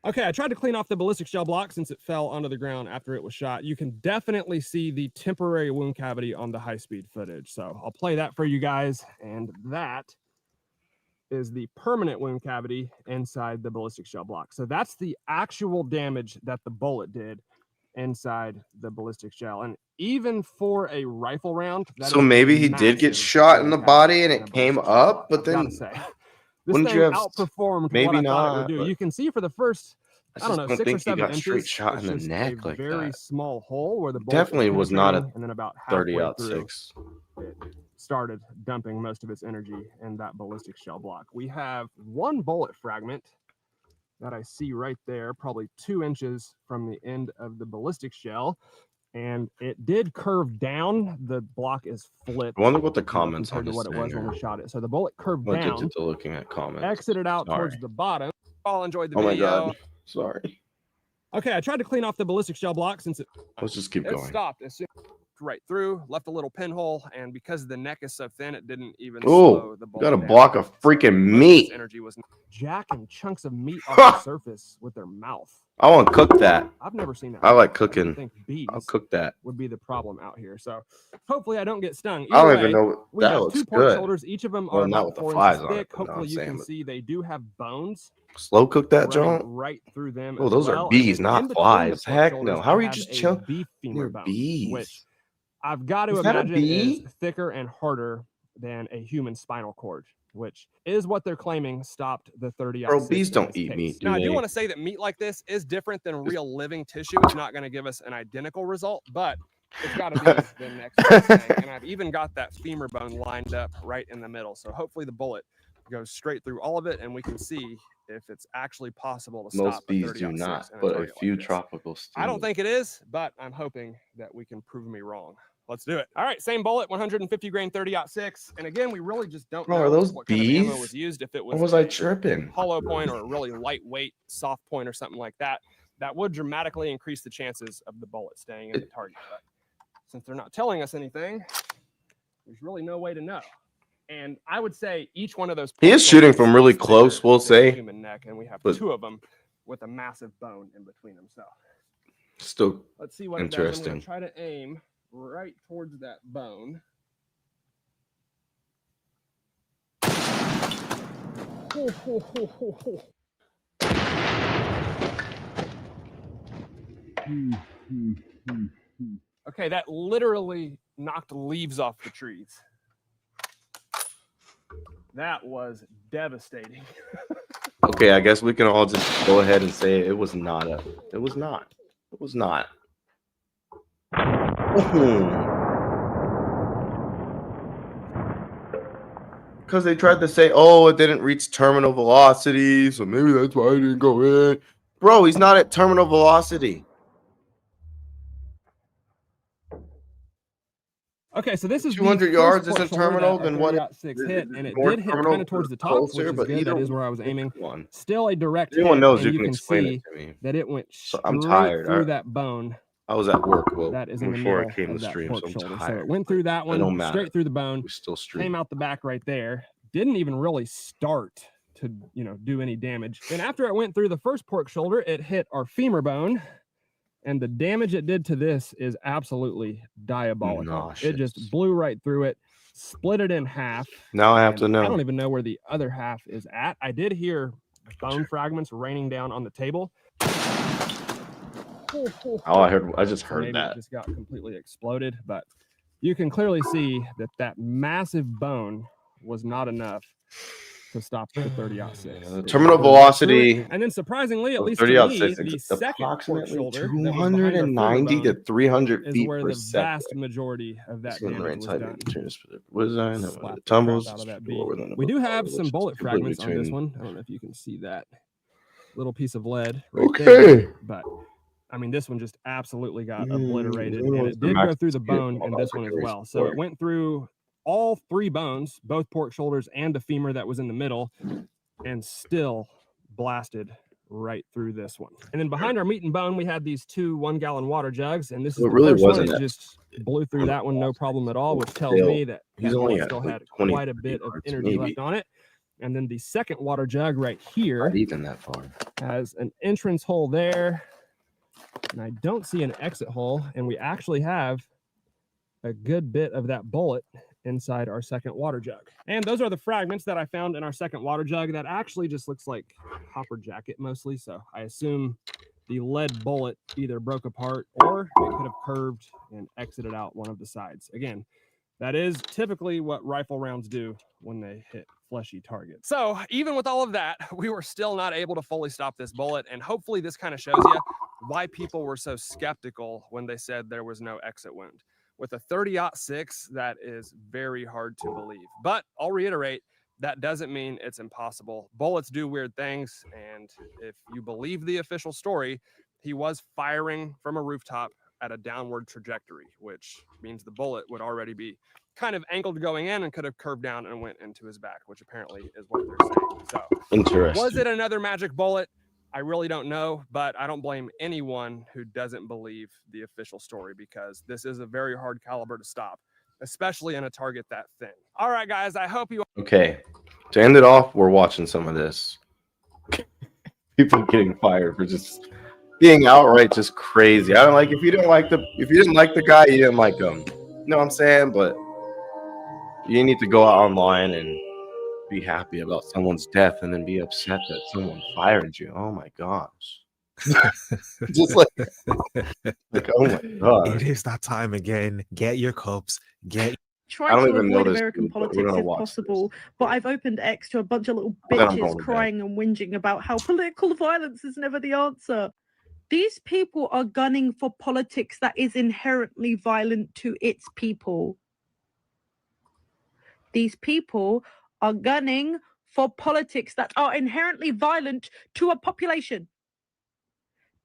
Okay, I tried to clean off the ballistic shell block since it fell onto the ground after it was shot. You can definitely see the temporary wound cavity on the high-speed footage. So I'll play that for you guys. And that is the permanent wound cavity inside the ballistic shell block. So that's the actual damage that the bullet did inside the ballistic shell. And even for a rifle round, So maybe he did get shot in the body and it came up, but then this wouldn't thing you have outperformed maybe what I thought it not, would do. but You can see for the first, I don't know, 6 or think he 7 got inches. straight shot it's in the just neck a like very that. small hole where the bullet Definitely was not a penetrating, and then about halfway 30-06. through, it started dumping most of its energy in that ballistic shell block. We have one bullet fragment that I see right there, probably 2 inches from the end of the ballistic shell. And it did curve down. The block is flipped. I wonder what the comments on compared to this what it was thing when are. we shot it. So the bullet curved I'm down, addicted to looking at comments. exited out Sorry. towards the bottom. All enjoyed the Oh my video. God. Sorry. Okay, I tried to clean off the ballistic shell block since it Let's just keep going. stopped as soon right through, left a little pinhole, and because the neck is so thin, it didn't even Oh, slow the bullet got a down. block of freaking meat. Energy was jacking chunks of meat off the surface with their mouth. I want to cook that. I've never seen that. I like before. cooking. I think bees I'll cook that. would be the problem out here. So hopefully I don't get stung. I don't Either even way, know. we That have looks 2 pork good. shoulders. Each of them Well, are not about with the 4 flies inches on it, thick. but no, Hopefully I'm you saying, can but- see they do have bones. Slow cook that, running John. right through them. Oh, as those well. are And bees, then in not between the flies. pork Heck shoulders, no. How I are you have just a chill? beef femur They're bone, bees. which I've got to Is that a imagine bee? is thicker and harder than a human spinal cord, which is what they're claiming stopped the 30-06. Bro, bees in don't this eat case. meat, do Now, I they? do want to say that meat like this is different than real living tissue. It's not going to give us an identical result, but it's got to be the next best thing. And I've even got that femur bone lined up right in the middle. So hopefully the bullet goes straight through all of it, and we can see if it's actually possible to Most stop bees a 30-06 do not, in a but a target few like this. tropical I don't steam. think it is, but I'm hoping that we can prove me wrong. let's do it. All right, same bullet, 150 grain 30-06. And again, we really just don't Bro, know are those what kind of ammo bees? was used. If it Or was, was I tripping? hollow point or a really lightweight soft point or something like that, that would dramatically increase the chances of the bullet staying in the target. But since they're not telling us anything, there's really no way to know. And I would say each one of those. He is shooting from really close, we'll say. Human neck, and we have but 2 of them with a massive bone in between them. So still let's see what it does. I'm interesting. gonna try to aim right towards that bone. Okay, that literally knocked leaves off the trees. That was devastating. Okay, I guess we can all just go ahead and say it was not a. It was not. It was not. Because they tried to say, oh, it didn't reach terminal velocity, so maybe that's why it didn't go in. Bro, he's not at terminal velocity. Okay, so this is 200 yards isn't terminal, then what? 30-06 hit, and it did hit kind of towards the top, which is good. That is where I was aiming. Still a direct hit, Anyone knows and you can explain it to me. That it went So I'm straight tired. through that bone. I was at work That is in the before middle I came of to that stream, pork so I'm shoulder. So tired. it went through that It don't one, matter. straight through the bone. We still stream. Came out the back right there. Didn't even really start to, do any damage. And after it went through the first pork shoulder, it hit our femur bone. And the damage it did to this is absolutely diabolical. It just blew right through it, split it in half. Now I have to know. I don't even know where the other half is at. I did hear bone fragments raining down on the table. Oh, I just So heard maybe that. It just got completely exploded, but you can clearly see that massive bone was not enough to stop the 30-06. Terminal velocity. And then surprisingly, at least 30-06, to me, the it's second pork approximately shoulder that was behind our 290 femur to bone 300 is feet where per the second. vast majority of that damage was done. What is that? Slapped the crap Tumbles. out of that bee. We do have some bullet fragments on this one. I don't know if you can see that little piece of lead right there, but I mean, this one just absolutely got obliterated, and it did go through the bone and this one as well. So it went through all 3 bones, both pork shoulders and the femur that was in the middle, and still blasted right through this one. And then behind our meat and bone, we had these 2 1-gallon water jugs, and this is It the really first one. wasn't It that just blew through that one, no problem at all, which tells Still, me that he's that only bullet at still like had 20 quite a bit of yards, energy maybe. left on it. And then the second water jug right here, Not even that far, has an entrance hole there, and I don't see an exit hole, and we actually have a good bit of that bullet inside our second water jug. And those are the fragments that I found in our second water jug. That actually just looks like copper jacket mostly, so I assume the lead bullet either broke apart or it could have curved and exited out one of the sides. Again, that is typically what rifle rounds do when they hit fleshy targets. So even with all of that, we were still not able to fully stop this bullet, and hopefully this kind of shows you why people were so skeptical when they said there was no exit wound. With a 30-06, that is very hard to believe. But I'll reiterate, that doesn't mean it's impossible. Bullets do weird things, and if you believe the official story, he was firing from a rooftop at a downward trajectory, which means the bullet would already be kind of angled going in and could have curved down and went into his back, which apparently is what they're saying. So, Interesting. was it another magic bullet? I really don't know, but I don't blame anyone who doesn't believe the official story, because this is a very hard caliber to stop, especially in a target that thin. All right, guys, I hope you... Okay, to end it off, we're watching some of this. People getting fired for just being outright just crazy. I don't like, if you didn't like the guy, you didn't like him. You know what I'm saying? But you need to go out online and be happy about someone's death and then be upset that someone fired you. Oh my gosh. Just like oh my god. It is that time again. Get your cups. Try to avoid American politics if possible, but I've opened X to a bunch of little bitches crying and whinging about how political violence is never the answer. These people are gunning for politics that is inherently violent to its people. These people are gunning for politics that are inherently violent to a population,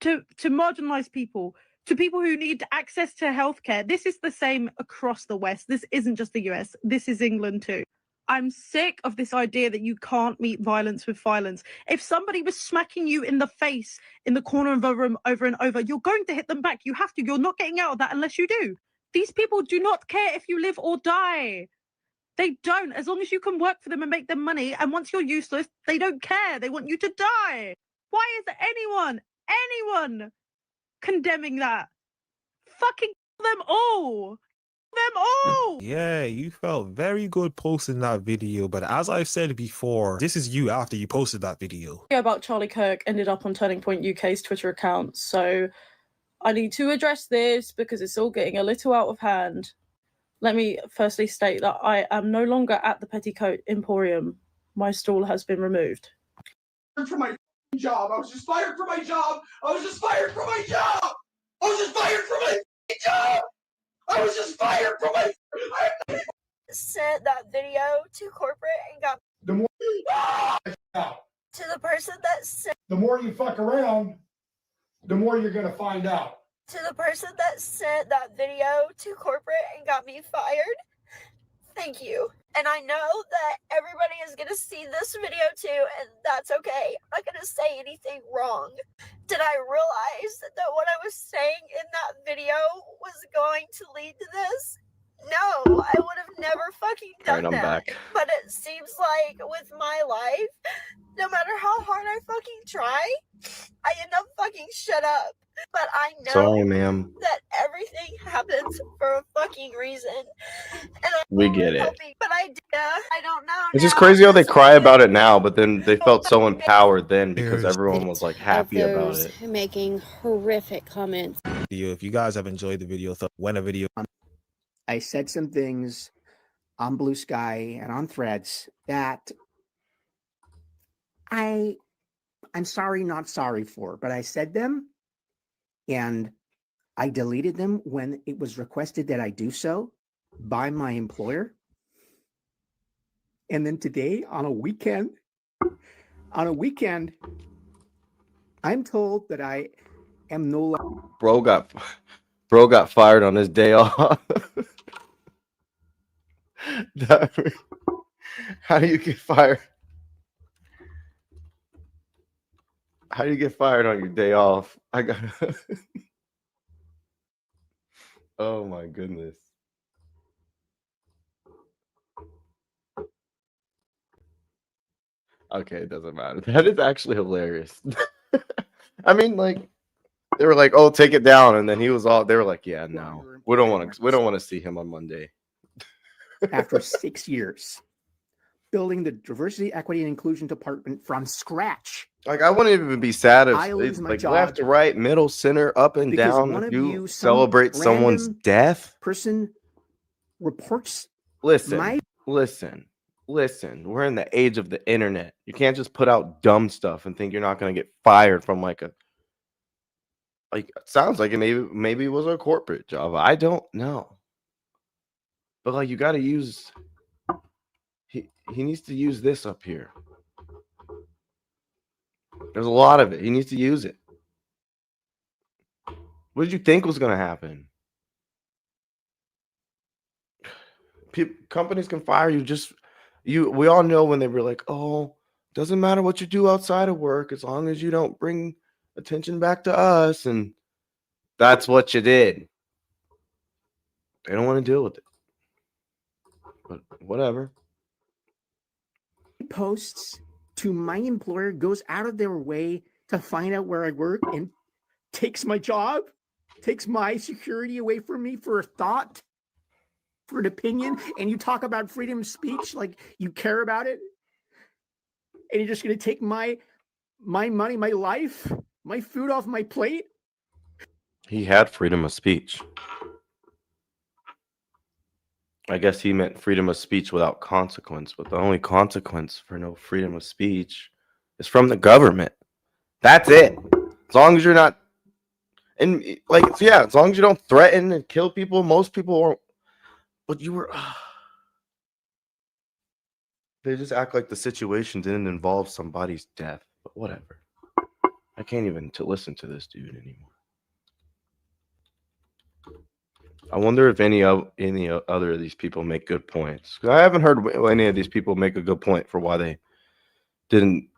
to marginalized people, to people who need access to healthcare. This is the same across the West. This isn't just the US. This is England too. I'm sick of this idea that you can't meet violence with violence. If somebody was smacking you in the face in the corner of a room over and over, you're going to hit them back. You have to. You're not getting out of that unless you do. These people do not care if you live or die. They don't. As long as you can work for them and make them money, and once you're useless, they don't care. They want you to die. Why is anyone condemning that? Fucking them all. Them all. Yeah, you felt very good posting that video, but as I've said before, this is you after you posted that video. About Charlie Kirk ended up on Turning Point UK's Twitter account, so I need to address this because it's all getting a little out of hand. Let me firstly state that I am no longer at the Petticoat Emporium. My stall has been removed. For my job. I was just fired from my job. I was just fired from my job. I was just fired from my job. I was just fired from my. Sent that video to corporate and got The more to the person that sent the more you fuck around, the more you're gonna find out. to the person that sent that video to corporate and got me fired. Thank you. And I know that everybody is going to see this video too, and that's okay. I'm not going to say anything wrong. Did I realize that what I was saying in that video was going to lead to this? No, I would have never fucking done I'm that. back. But it seems like with my life, no matter how hard I fucking try, I end up fucking shut up. But I know Sorry, ma'am. that everything happens for a fucking reason. And We get it. but I don't know. It's just crazy how they cry about it now, but then they felt so empowered then because everyone was like happy about it. Making horrific comments. If you guys have enjoyed the video, when a video. I said some things on Blue Sky and on Threads that I'm sorry, not sorry for, but I said them and I deleted them when it was requested that I do so by my employer. And then today on a weekend, I'm told that I am no longer. Bro got fired on his day off. How do you get fired? How do you get fired on your day off? I got. Oh my goodness. Okay, it doesn't matter. That is actually hilarious. I mean, like, they were like, "Oh, take it down," and then he was all. They were like, "Yeah, no, we don't want to see him on Monday." After 6 years, building the diversity, equity, and inclusion department from scratch. Like, I wouldn't even be sad if I lose it's my like job left to right, middle, center, up and because down. one If of you you, some celebrate someone's random death, person reports. listen. We're in the age of the internet. You can't just put out dumb stuff and think you're not going to get fired from like a. Like, it sounds like it maybe it was a corporate job. I don't know. But like, you got to use. He needs to use this up here. There's a lot of it. He needs to use it. What did you think was going to happen? Companies can fire you. We all know when they were like, "Oh, doesn't matter what you do outside of work as long as you don't bring attention back to us," and that's what you did. They don't want to deal with it, but whatever. Posts to my employer, goes out of their way to find out where I work and takes my job, takes my security away from me for a thought, for an opinion. And you talk about freedom of speech like you care about it, and you're just going to take my money, my life, my food off my plate. He had freedom of speech. I guess he meant freedom of speech without consequence, but the only consequence for no freedom of speech is from the government. That's it. As long as you're not, and like, yeah, as long as you don't threaten and kill people, most people won't. But you were, they just act like the situation didn't involve somebody's death, but whatever. I can't even listen to this dude anymore. I wonder if any other of these people make good points. 'Cause I haven't heard any of these people make a good point for why they didn't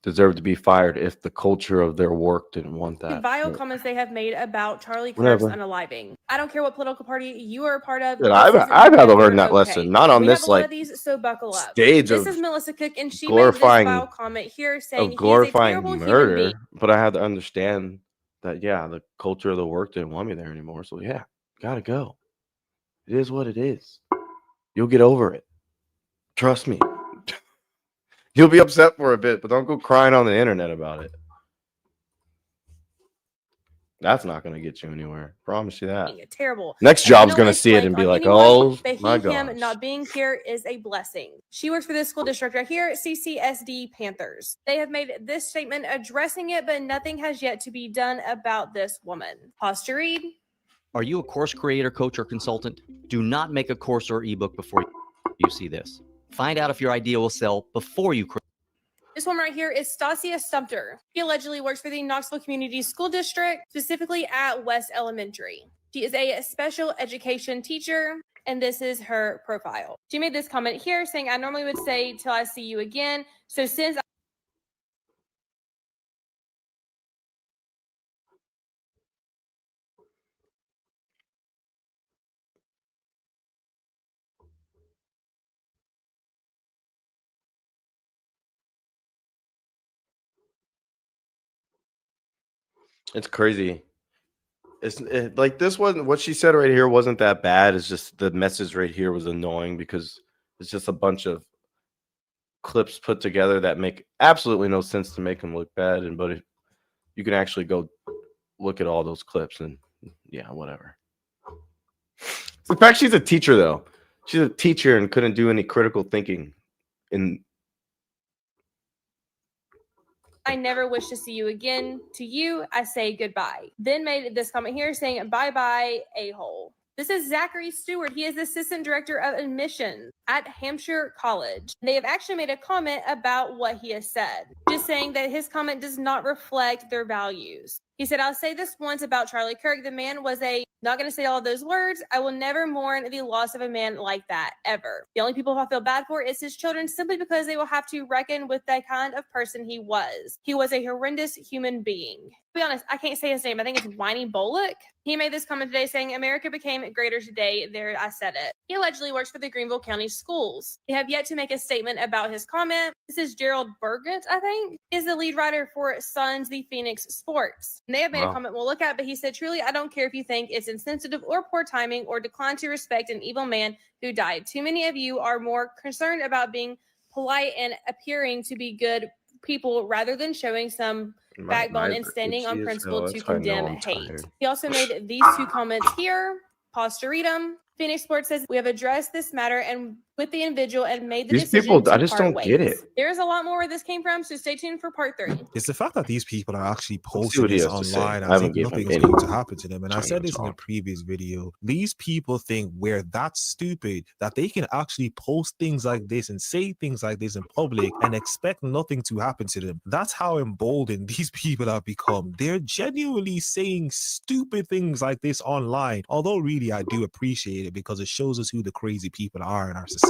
deserve to be fired if the culture of their work didn't want that. Vile comments they have made about Charlie Kirk's Whatever. unaliving. I don't care what political party you are a part of. Dude, this I've isn't had to learn never that lesson, not on we this have a lot like of these, so buckle up. stage This of is Melissa Cook, and she made this glorifying vile comment here saying of he is a glorifying terrible human murder, being. but I had to understand that the culture of the work didn't want me there anymore. So gotta go. It is what it is. You'll get over it. Trust me. You'll be upset for a bit, but don't go crying on the internet about it. That's not going to get you anywhere. Promise you that. Terrible. Next job's going to see it and be like, oh my him gosh. not being here is a blessing. She works for the school district right here at CCSD Panthers. They have made this statement addressing it, but nothing has yet to be done about this woman. Pause to read. Are you a course creator, coach, or consultant? Do not make a course or ebook before you see this. Find out if your idea will sell before you create. This one right here is Stasia Sumter. She allegedly works for the Knoxville Community School District, specifically at West Elementary. She is a special education teacher, and this is her profile. She made this comment here saying, I normally would say till I see you again. So since It's crazy. Like this wasn't what she said right here wasn't that bad. It's just the message right here was annoying because it's just a bunch of clips put together that make absolutely no sense to make them look bad. But if you can actually go look at all those clips and whatever. The fact she's a teacher though, she's a teacher and couldn't do any critical thinking. I never wish to see you again. To you, I say goodbye. Then made this comment here saying, bye-bye, a-hole. This is Zachary Stewart. He is the assistant director of admissions at Hampshire College. They have actually made a comment about what he has said, just saying that his comment does not reflect their values. He said, I'll say this once about Charlie Kirk. The man was not going to say all of those words. I will never mourn the loss of a man like that, ever. The only people I feel bad for is his children, simply because they will have to reckon with the kind of person he was. He was a horrendous human being. To be honest, I can't say his name. I think it's Whiny Bullock. He made this comment today saying, America became greater today. There, I said it. He allegedly works for the Greenville County Schools. They have yet to make a statement about his comment. This is Gerald Burgett, I think, is the lead writer for Suns the Phoenix Sports. And they have made a comment we'll look at, but he said, truly, I don't care if you think it's insensitive or poor timing or decline to respect an evil man who died. Too many of you are more concerned about being polite and appearing to be good people rather than showing some backbone and standing on principle to condemn hate. He also made these two comments here. Pause to read them. Phoenix Sports says, we have addressed this matter and with the individual and made the These decision people, to I just part don't ways. get it. There's a lot more where this came from, so stay tuned for part 3. It's the fact that these people are actually Let's see posting what he this has to say. online I and haven't think given nothing him is any going to happen to them. And I time said to this in a talk. previous video. These people think we're that stupid that they can actually post things like this and say things like this in public and expect nothing to happen to them. That's how emboldened these people have become. They're genuinely saying stupid things like this online. Although really I do appreciate it because it shows us who the crazy people are in our society.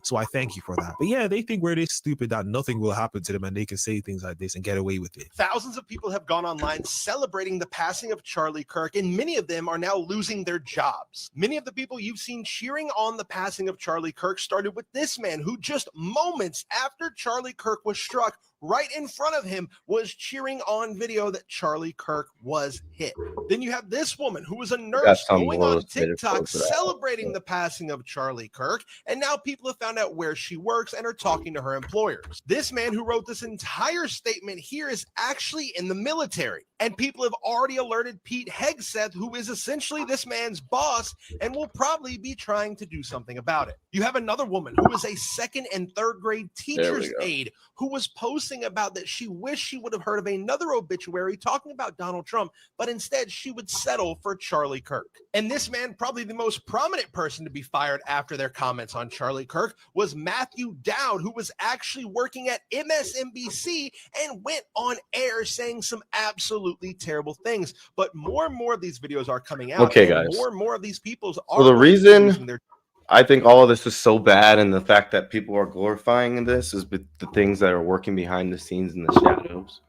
So I thank you for that. But yeah, they think we're this stupid that nothing will happen to them and they can say things like this and get away with it. Thousands of people have gone online celebrating the passing of Charlie Kirk, and many of them are now losing their jobs. Many of the people you've seen cheering on the passing of Charlie Kirk started with this man who just moments after Charlie Kirk was struck, right in front of him, was cheering on video that Charlie Kirk was hit. Then you have this woman who was a nurse going on TikTok celebrating the passing of Charlie Kirk, and now people have found out where she works and are talking to her employers. This man who wrote this entire statement here is actually in the military, and people have already alerted Pete Hegseth, who is essentially this man's boss, and will probably be trying to do something about it. You have another woman who is a 2nd and 3rd grade teacher's aide who was posting posting about that she wished she would have heard of another obituary talking about Donald Trump, but instead she would settle for Charlie Kirk. And this man, probably the most prominent person to be fired after their comments on Charlie Kirk, was Matthew Dowd, who was actually working at MSNBC and went on air saying some absolutely terrible things. But more and more of these videos are coming out. Okay, and guys. more and more of these people are So the reason losing their I think all of this is so bad, and the fact that people are glorifying this is the things that are working behind the scenes in the shadows,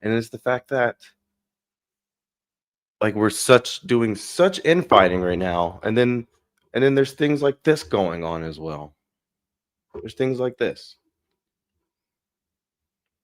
and it's the fact that like we're doing such infighting right now, and then there's things like this going on as well. There's things like this.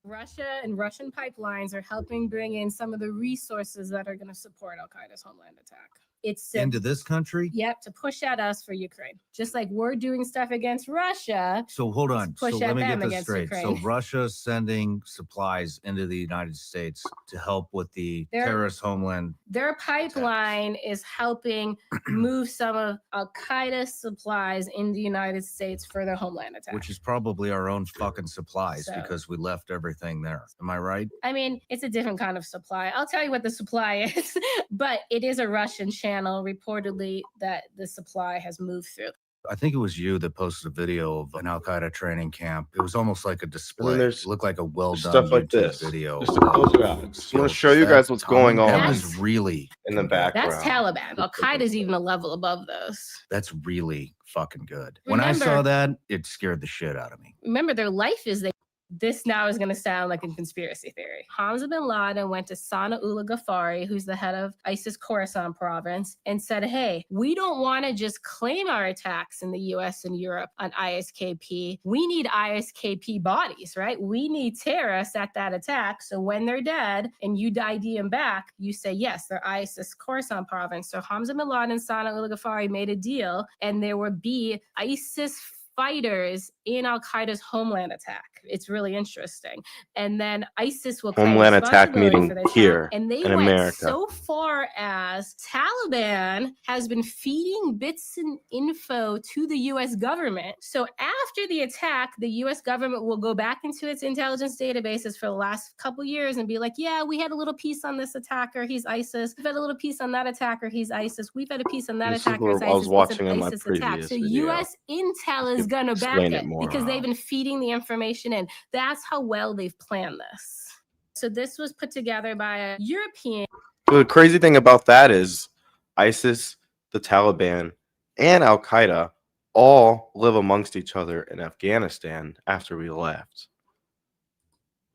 Russia and Russian pipelines are helping bring in some of the resources that are going to support Al Qaeda's homeland attack. It's into this country. Yep, to push at us for Ukraine, just like we're doing stuff against Russia. So hold on. So Push let at me them get this against straight. Ukraine. So Russia's sending supplies into the United States to help with the They're- terrorist homeland. Their pipeline is helping move some of Al Qaeda's supplies in the United States for their homeland attack. Which is probably our own fucking supplies So- because we left everything there. Am I right? I mean, it's a different kind of supply. I'll tell you what the supply is, but it is a Russian channel reportedly that the supply has moved through. I think it was you that posted a video of an Al Qaeda training camp. It was almost like a display. there's It looked like a well done stuff like YouTube this. video. Just to close it out. Just want to show you guys what's going on. That was really in the background. That's Taliban. Al Qaeda is even a level above those. That's really fucking good. When I saw Remember- that, it scared the shit out of me. Remember, their life is they. This now is going to sound like a conspiracy theory. Hamza bin Laden went to Sanaullah Ghaffari, who's the head of ISIS Khorasan province, and said, hey, we don't want to just claim our attacks in the US and Europe on ISKP. We need ISKP bodies, right? We need terrorists at that attack. So when they're dead and you ID them back, you say, yes, they're ISIS Khorasan province. So Hamza bin Laden and Sanaullah Ghaffari made a deal, and there would be ISIS fighters in Al Qaeda's homeland attack. It's really interesting. And then ISIS will claim Homeland attack responsibility meeting for the attack. here And they in went America. so far as Taliban has been feeding bits and info to the US government. So after the attack, the US government will go back into its intelligence databases for the last couple years and be like, yeah, we had a little piece on this attacker, he's ISIS. We've had a little piece on that attacker, he's ISIS. We've had a piece on that This is attacker, what he's I was ISIS. watching It's in an my ISIS attack. previous So video. US intel is going to back explain it it more. because they've been feeding the information in. That's how well they've planned this. So this was put together by a European. The crazy thing about that is ISIS, the Taliban, and Al Qaeda all live amongst each other in Afghanistan after we left.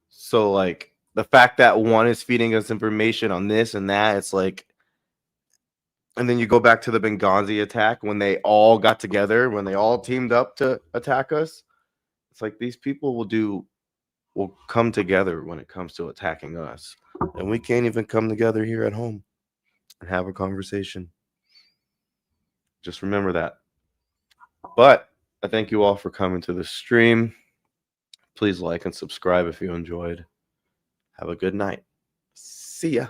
So, like, the fact that one is feeding us information on this and that, it's like, and then you go back to the Benghazi attack when they all got together, when they all teamed up to attack us. It's like these people will come together when it comes to attacking us. And we can't even come together here at home and have a conversation. Just remember that. But I thank you all for coming to the stream. Please like and subscribe if you enjoyed. Have a good night. See ya.